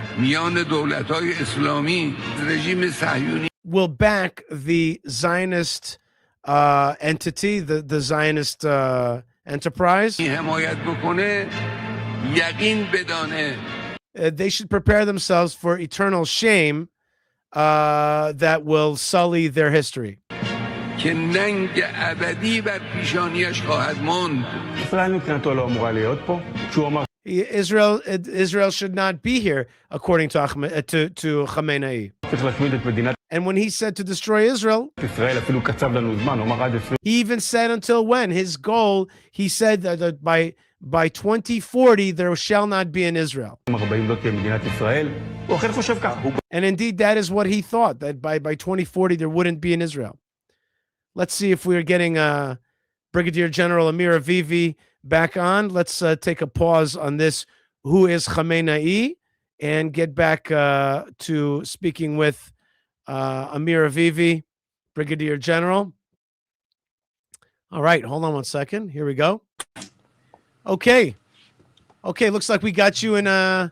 will back the Zionist entity, the Zionist enterprise, they should prepare themselves for eternal shame that will sully their history. Israel should not be here, according to Khamenei. And when he said to destroy Israel, he even said until when. His goal, he said that by 2040 there shall not be an Israel. And indeed, that is what he thought, that by 2040 there wouldn't be an Israel. Let's see if we're getting Brigadier General Amir Avivi back on. Let's take a pause on this. Who is Khamenei? And get back to speaking with Amir Avivi, Brigadier General. All right, hold on one second. Here we go. Okay, looks like we got you in a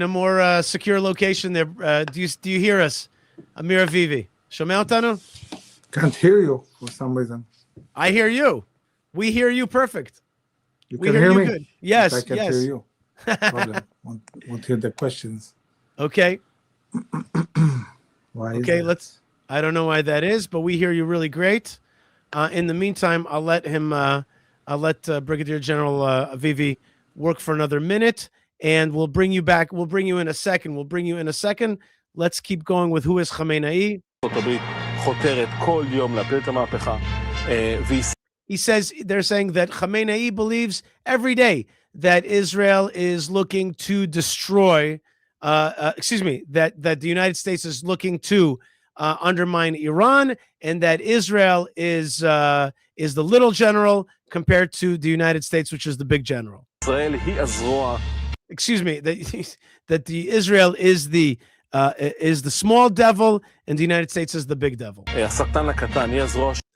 more secure location there. Do you hear us, Amir Avivi? Shomea otanu? Can't hear you for some reason. I hear you. We hear you perfect. You can hear me? Good. Yes, I can't hear you. Problem. Won't hear the questions. Okay. Why? Okay, I don't know why that is, but we hear you really great. In the meantime, I'll let Brigadier General Avivi work for another minute, and we'll bring you back. We'll bring you in a second. Let's keep going with who is Khamenei. He says they're saying that Khamenei believes every day that Israel is looking to destroy, that the United States is looking to undermine Iran, and that Israel is the little general compared to the United States, which is the big general. That the Israel is the small devil, and the United States is the big devil.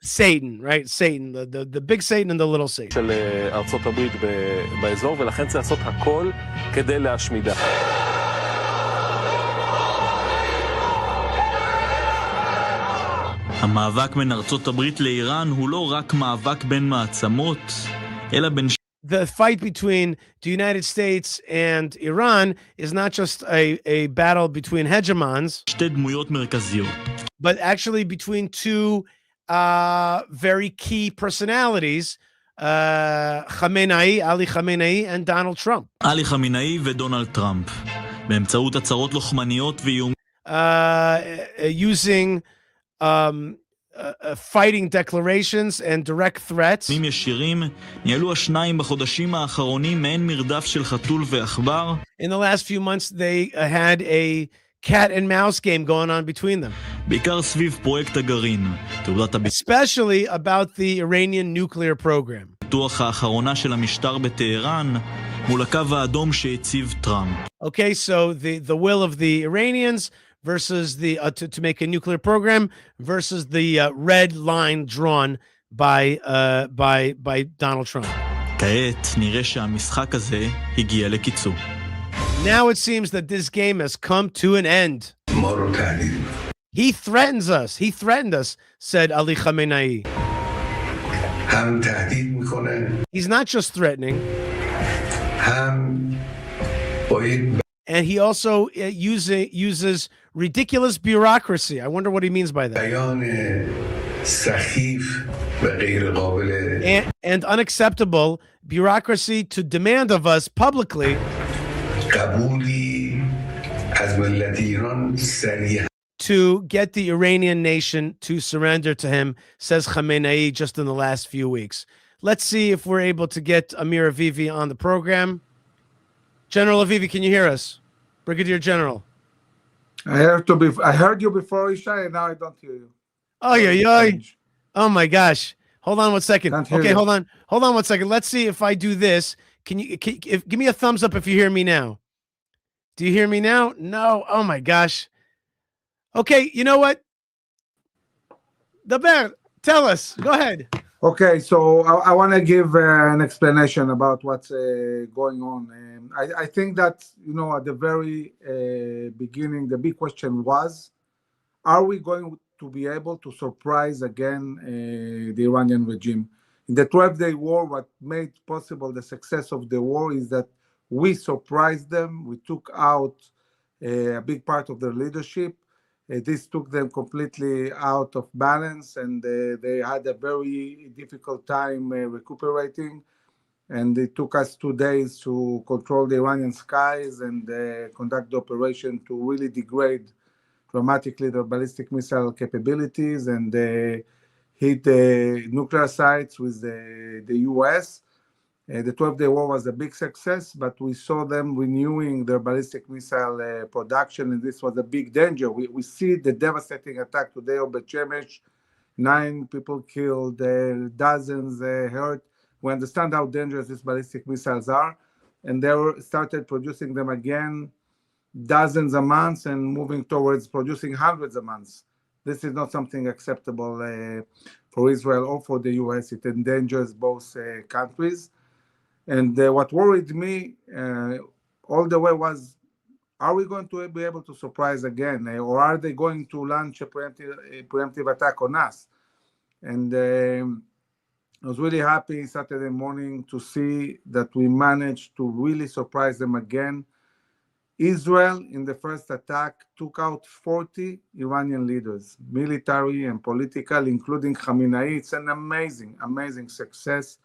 Satan, right? Satan, the big Satan and the little Satan. המאבק בין ארצות הברית לאיראן הוא לא רק מאבק בין מעצמות, אלא בין The fight between the United States and Iran is not just a battle between hegemons, שתי דמויות מרכזיות. but actually between two very key personalities, Ali Khamenei and Donald Trump. עלי חמינאי ודונלד טראמפ, באמצעות הצהרות לוחמניות ואיומים. Using fighting declarations and direct threats. ישירים, ניהלו השניים בחודשים האחרונים מעין מרדף של חתול ועכבר. In the last few months, they had a cat and mouse game going on between them. בעיקר סביב פרויקט הגרעין, תעודת especially about the Iranian nuclear program. הפיתוח האחרונה של המשטר בטהרן, מול הקו האדום שהציב טראמפ. Okay, so the will of the Iranians versus the to make a nuclear program versus the red line drawn by Donald Trump. כעת נראה שהמשחק הזה הגיע לקיצו. Now it seems that this game has come to an end. He threatens us. He threatened us, said Ali Khamenei. He's not just threatening. And he also uses ridiculous bureaucracy. I wonder what he means by that. And unacceptable bureaucracy to demand of us publicly to get the Iranian nation to surrender to him, says Khamenei just in the last few weeks. Let's see if we're able to get Amir Avivi on the program. General Avivi, can you hear us? Brigadier General. I heard you before, Ishai, and now I don't hear you. Oh, yeah. Oh my gosh. Hold on one second. Okay, hold on. Hold on one second. Let's see if I do this. Give me a thumbs up if you hear me now. Do you hear me now? No. Oh my gosh. Okay, you know what? Daber, tell us. Go ahead. Okay, so I want to give an explanation about what's going on. I think that, at the very beginning, the big question was, are we going to be able to surprise again the Iranian regime? In the 12-day war, what made possible the success of the war is that we surprised them. We took out a big part of their leadership. This took them completely out of balance, and they had a very difficult time recuperating. And it took us 2 days to control the Iranian skies and conduct the operation to really degrade dramatically their ballistic missile capabilities and hit the nuclear sites with the US. The 12-day war was a big success, but we saw them renewing their ballistic missile production, and this was a big danger. We see the devastating attack today of Bet Shemesh, 9 people killed, dozens hurt. We understand how dangerous these ballistic missiles are, and they started producing them again dozens a month and moving towards producing hundreds a month. This is not something acceptable for Israel or for the US. It endangers both countries. And what worried me all the way was, are we going to be able to surprise again? Or are they going to launch a preemptive attack on us? And I was really happy Saturday morning to see that we managed to really surprise them again. Israel, in the first attack, took out 40 Iranian leaders, military and political, including Khamenei. It's an amazing, amazing success.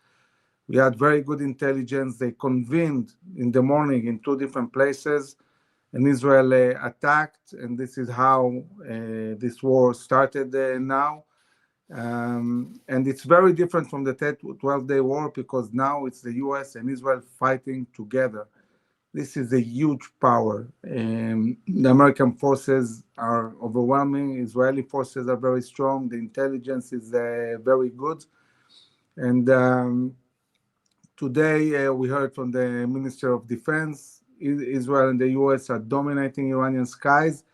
We had very good intelligence. They convened in the morning in 2 different places, and Israel attacked, and this is how this war started now. And it's very different from the 12-day war because now it's the US and Israel fighting together. This is a huge power. The American forces are overwhelming. Israeli forces are very strong. The intelligence is very good. And today, we heard from the Minister of Defense, Israel and the US are dominating Iranian skies.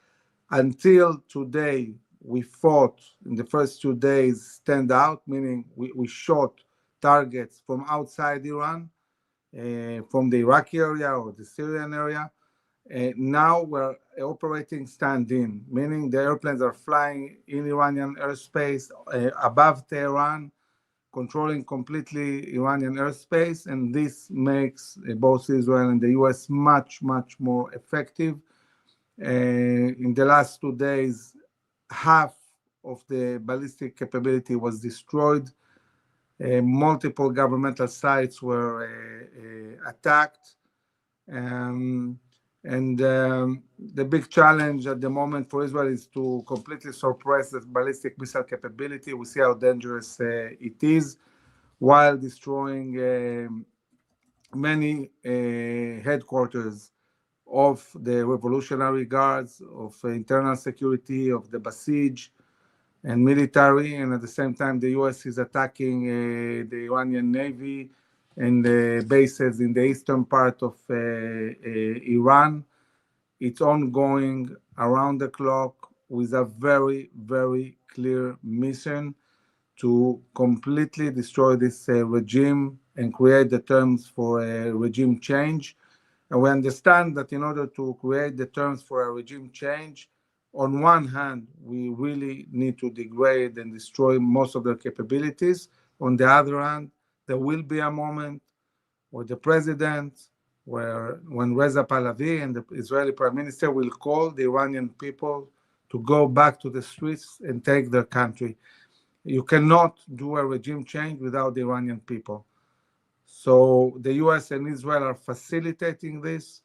Until today, we fought in the first 2 days stand out, meaning we shot targets from outside Iran, from the Iraqi area or the Syrian area. Now we're operating stand-in, meaning the airplanes are flying in Iranian airspace above Tehran, controlling completely Iranian airspace, and this makes both Israel and the US much, much more effective. In the last 2 days, half of the ballistic capability was destroyed. Multiple governmental sites were attacked. The big challenge at the moment for Israel is to completely suppress the ballistic missile capability. We see how dangerous it is, while destroying many headquarters of the Revolutionary Guards, of internal security, of the Basij and military. And at the same time, the US is attacking the Iranian Navy and the bases in the eastern part of Iran. It's ongoing around the clock with a very, very clear mission to completely destroy this regime and create the terms for a regime change. And we understand that in order to create the terms for a regime change, on one hand, we really need to degrade and destroy most of their capabilities. On the other hand, there will be a moment where the president, when Reza Pahlavi and the Israeli prime minister will call the Iranian people to go back to the streets and take their country. You cannot do a regime change without the Iranian people. So the US and Israel are facilitating this.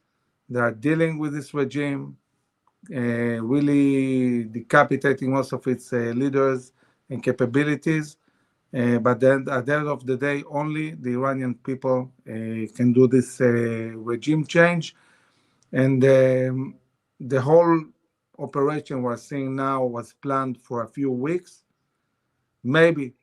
They are dealing with this regime, really decapitating most of its leaders and capabilities. But then at the end of the day, only the Iranian people can do this regime change. And the whole operation we're seeing now was planned for a few weeks. Maybe,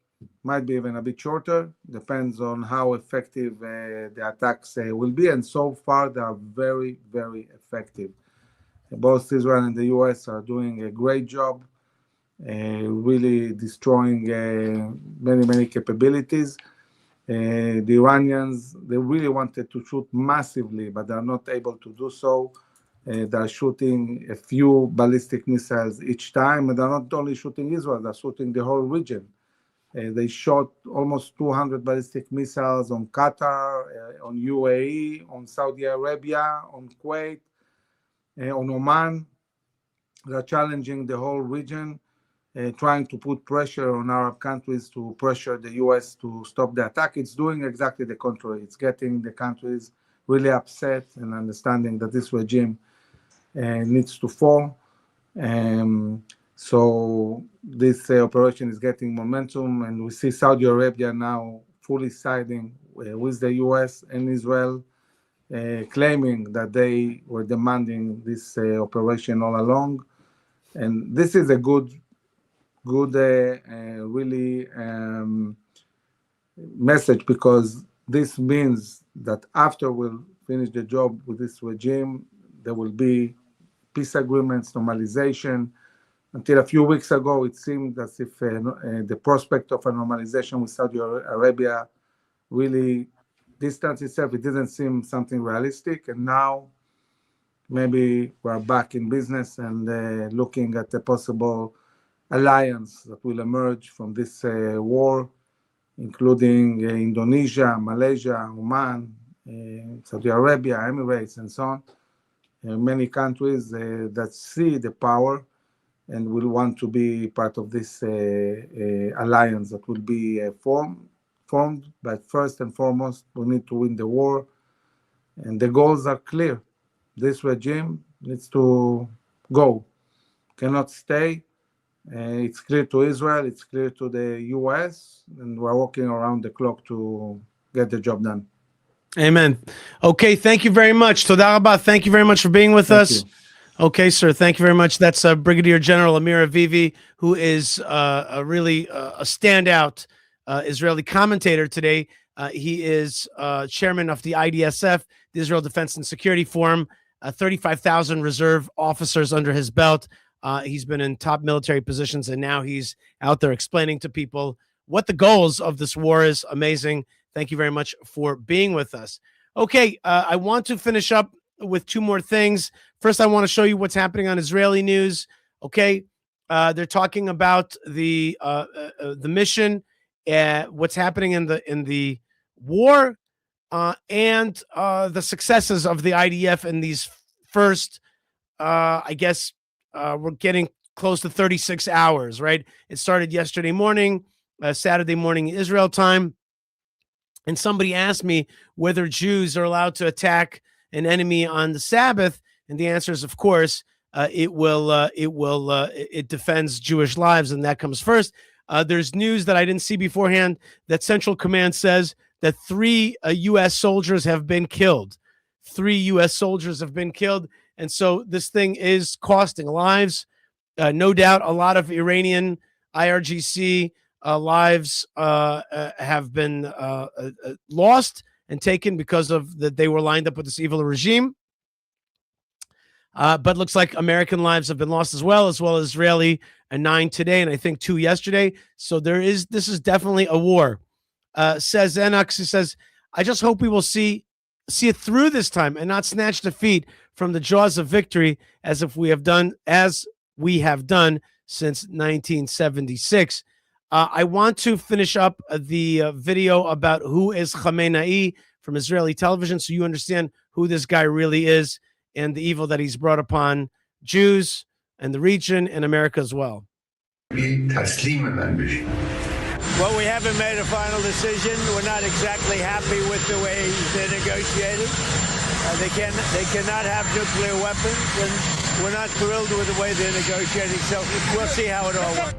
might be even a bit shorter, depends on how effective the attacks will be. And so far, they are very, very effective. Both Israel and the US are doing a great job, really destroying many capabilities. The Iranians, they really wanted to shoot massively, but they're not able to do so. They're shooting a few ballistic missiles each time, and they're not only shooting Israel, they're shooting the whole region. They shot almost 200 ballistic missiles on Qatar, on UAE, on Saudi Arabia, on Kuwait, on Oman. They're challenging the whole region, trying to put pressure on Arab countries to pressure the US to stop the attack. It's doing exactly the contrary. It's getting the countries really upset and understanding that this regime needs to fall. So this operation is getting momentum, and we see Saudi Arabia now fully siding with the US and Israel, claiming that they were demanding this operation all along. And this is a good really message, because this means that after we'll finish the job with this regime, there will be peace agreements, normalization. Until a few weeks ago, it seemed as if the prospect of a normalization with Saudi Arabia really distanced itself. It didn't seem something realistic. And now maybe we're back in business and looking at a possible alliance that will emerge from this war, including Indonesia, Malaysia, Oman, Saudi Arabia, Emirates, and so on. Many countries that see the power and will want to be part of this alliance that will be formed. But first and foremost, we need to win the war. And the goals are clear. This regime needs to go, cannot stay. It's clear to Israel, it's clear to the US, and we're working around the clock to get the job done. Amen. Okay, thank you very much. Toda rabah. Thank you very much for being with us. Okay, sir. Thank you very much. That's Brigadier General Amir Avivi, who is a standout Israeli commentator today. He is chairman of the IDSF, the Israel Defense and Security Forum, 35,000 reserve officers under his belt. He's been in top military positions, and now he's out there explaining to people what the goals of this war is. Amazing. Thank you very much for being with us. Okay, I want to finish up with two more things. First, I want to show you what's happening on Israeli news. Okay, they're talking about the mission, what's happening in the war, and the successes of the IDF in these first, I guess, we're getting close to 36 hours, right? It started yesterday morning, Saturday morning Israel time. And somebody asked me whether Jews are allowed to attack an enemy on the Sabbath, and the answer is, of course, it defends Jewish lives, and that comes first. There's news that I didn't see beforehand that Central Command says that 3 U.S. soldiers have been killed. 3 U.S. soldiers have been killed, and so this thing is costing lives. No doubt, a lot of Iranian IRGC lives have been lost and taken because of that they were lined up with this evil regime. But looks like American lives have been lost as well as Israeli, and 9 today, and I think 2 yesterday. So this is definitely a war. Says Enox, he says, I just hope we will see it through this time and not snatch defeat from the jaws of victory as we have done since 1976. I want to finish up the video about who is Khamenei from Israeli television so you understand who this guy really is and the evil that he's brought upon Jews and the region and America as well. Well, we haven't made a final decision. We're not exactly happy with the way they're negotiating. They cannot have nuclear weapons, and we're not thrilled with the way they're negotiating. So we'll see how it all works.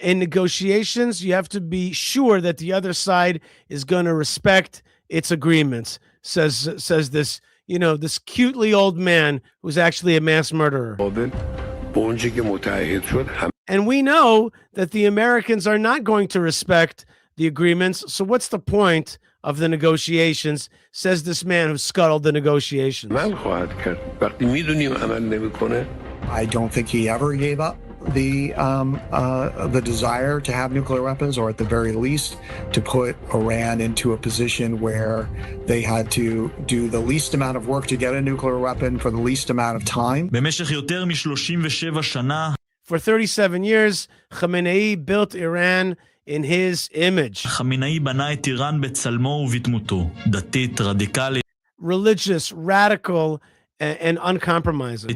In negotiations, you have to be sure that the other side is going to respect its agreements. Says this, this cutely old man who's actually a mass murderer. And we know that the Americans are not going to respect the agreements. So what's the point of the negotiations, says this man who scuttled the negotiations. I don't think he ever gave up the desire to have nuclear weapons, or at the very least to put Iran into a position where they had to do the least amount of work to get a nuclear weapon for the least amount of time. For 37 years, Khamenei built Iran in his image. Religious, radical, and uncompromising.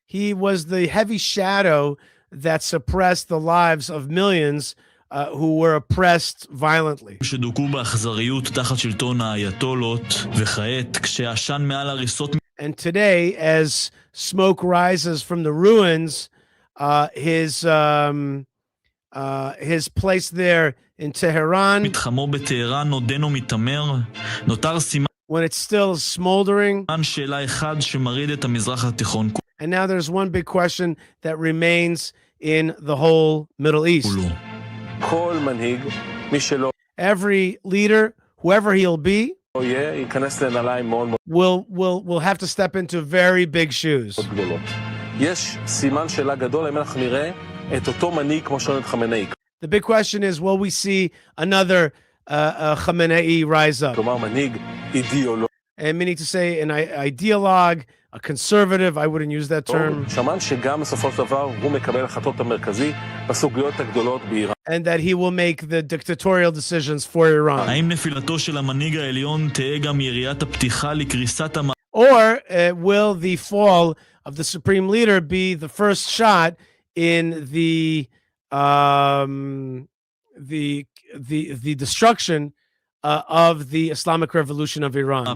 He was the heavy shadow that suppressed the lives of millions who were oppressed violently. And today, as smoke rises from the ruins, his place there in Tehran, when it's still smoldering. And now there's one big question that remains in the whole Middle East. Every leader, whoever he'll be, will have to step into very big shoes. The big question is, will we see another Khamenei rise up? And meaning to say an ideologue, a conservative, I wouldn't use that term. And that he will make the dictatorial decisions for Iran. Or will the fall of the supreme leader be the first shot in the destruction of the Islamic Revolution of Iran,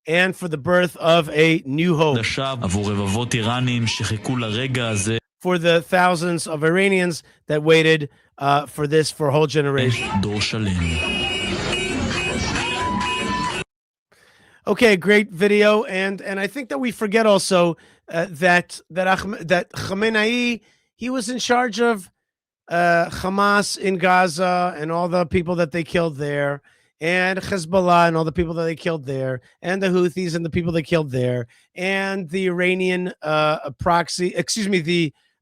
and for the birth of a new hope for the thousands of Iranians that waited for this for a whole generation. Okay, great video, and I think that we forget also that Khamenei, he was in charge of Hamas in Gaza and all the people that they killed there, and Hezbollah and all the people that they killed there, and the Houthis and the people they killed there, and the Iranian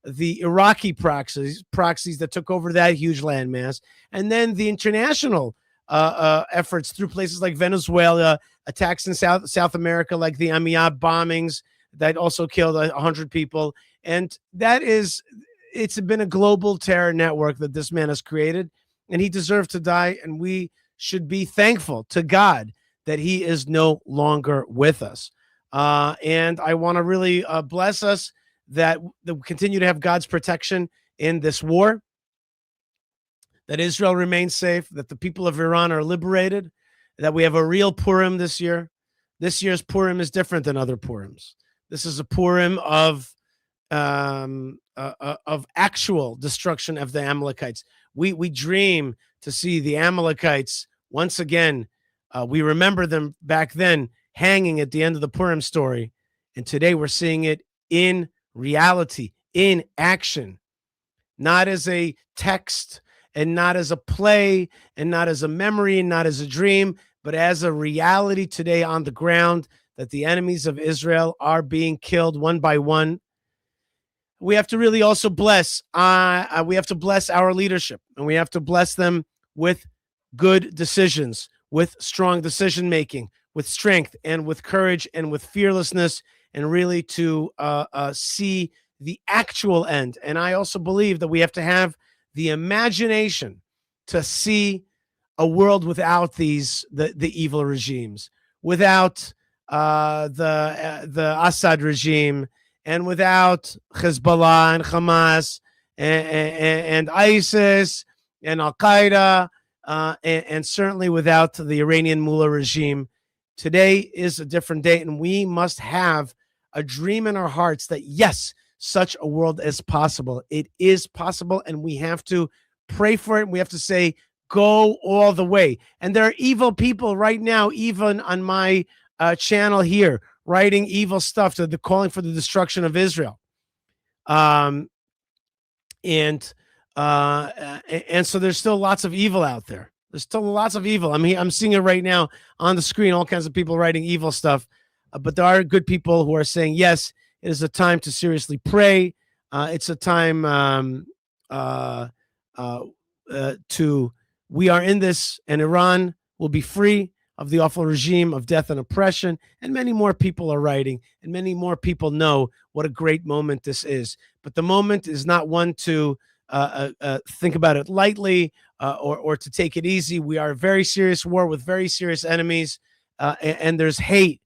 the Iraqi proxies that took over that huge landmass, and then the international efforts through places like Venezuela, attacks in South America like the Amiab bombings that also killed 100 people, and it's been a global terror network that this man has created, and he deserved to die, and we should be thankful to God that he is no longer with us. And I want to really bless us that we continue to have God's protection in this war, that Israel remains safe, that the people of Iran are liberated, that we have a real Purim this year. This year's Purim is different than other Purims. This is a Purim of actual destruction of the Amalekites. We dream to see the Amalekites once again. We remember them back then hanging at the end of the Purim story, and today we're seeing it in reality, in action, not as a text and not as a play and not as a memory and not as a dream, but as a reality today on the ground, that the enemies of Israel are being killed one by one. we have to really also bless. We have to bless our leadership, and we have to bless them with good decisions, with strong decision making, with strength, and with courage, and with fearlessness, and really to see the actual end. And I also believe that we have to have the imagination to see a world without the evil regimes, without the Assad regime, and without Hezbollah and Hamas and ISIS and Al Qaeda, and certainly without the Iranian mullah regime. Today is a different day, and we must have a dream in our hearts that yes, such a world is possible. It is possible, and we have to pray for it. We have to say, go all the way. And there are evil people right now, even on my channel here, writing evil stuff to the calling for the destruction of Israel. And so there's still lots of evil out there. There's still lots of evil. I mean, I'm seeing it right now on the screen, all kinds of people writing evil stuff. But there are good people who are saying, yes, it is a time to seriously pray. It's a time we are in this, and Iran will be free of the awful regime of death and oppression. And many more people are writing, and many more people know what a great moment this is. But the moment is not one to think about it lightly or to take it easy. We are a very serious war with very serious enemies, and there's hate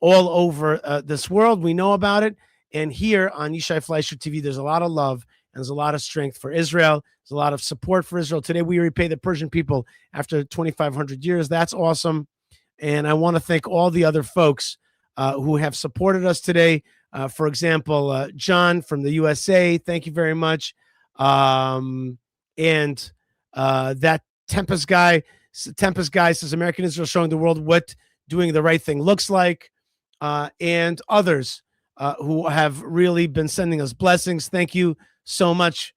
all over this world. We know about it. And here on Yishai Fleischer TV, there's a lot of love and there's a lot of strength for Israel. There's a lot of support for Israel. Today, we repay the Persian people after 2,500 years. That's awesome. And I want to thank all the other folks who have supported us today. For example, John from the USA, thank you very much. And that Tempest guy says, American Israel showing the world what doing the right thing looks like. And others who have really been sending us blessings. Thank you so much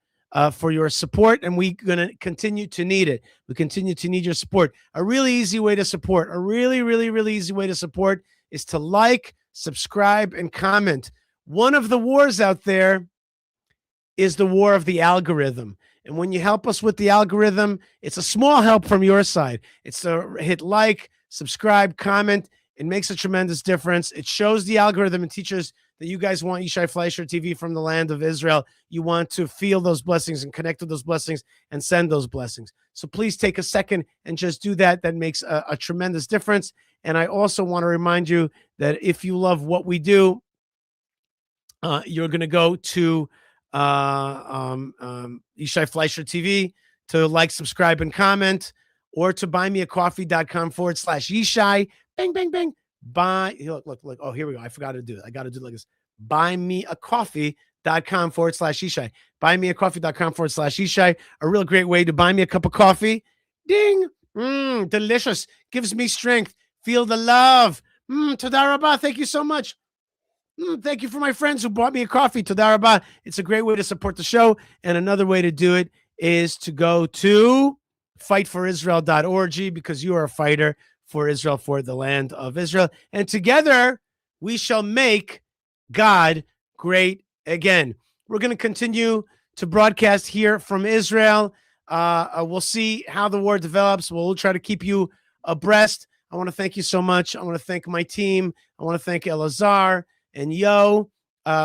for your support, and we're going to continue to need it. We continue to need your support. A really easy way to support, a really, really, really easy way to support is to like, subscribe, and comment. One of the wars out there is the war of the algorithm. And when you help us with the algorithm, it's a small help from your side. It's to hit like, subscribe, comment. It makes a tremendous difference. It shows the algorithm and teaches that you guys want Yishai Fleischer TV from the land of Israel. You want to feel those blessings and connect with those blessings and send those blessings. So please take a second and just do that. That makes a tremendous difference. And I also want to remind you that if you love what we do, you're going to go to Yishai Fleischer TV to like, subscribe, and comment, or to buymeacoffee.com/Yishai. Bang, bang, bang. Look. Oh, here we go. I forgot to do it. I got to do it like this. Buymeacoffee.com/Yishai. Buymeacoffee.com/Yishai. A real great way to buy me a cup of coffee. Ding. Delicious. Gives me strength. Feel the love. Toda rabah. Thank you so much. Thank you for my friends who bought me a coffee. Toda rabah. It's a great way to support the show. And another way to do it is to go to fightforisrael.org, because you are a fighter for Israel, for the land of Israel. And together we shall make God great again. We're going to continue to broadcast here from Israel. We'll see how the war develops. We'll try to keep you abreast. I want to thank you so much. I want to thank my team. I want to thank Elazar and Yo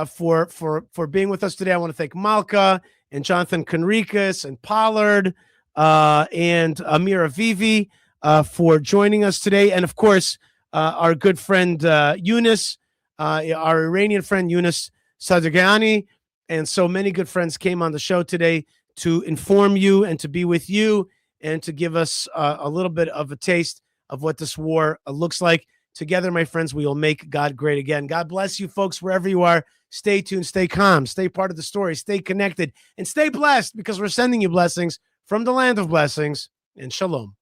for being with us today. I want to thank Malka and Jonathan Conricus and Pollard and Amir Avivi for joining us today. And of course, our good friend Yunus, our Iranian friend Yunus Sadeghiani, and so many good friends came on the show today to inform you and to be with you and to give us a little bit of a taste of what this war looks like. Together, my friends, we will make God great again. God bless you, folks, wherever you are. Stay tuned, stay calm, stay part of the story, stay connected, and stay blessed, because we're sending you blessings from the land of blessings. And shalom.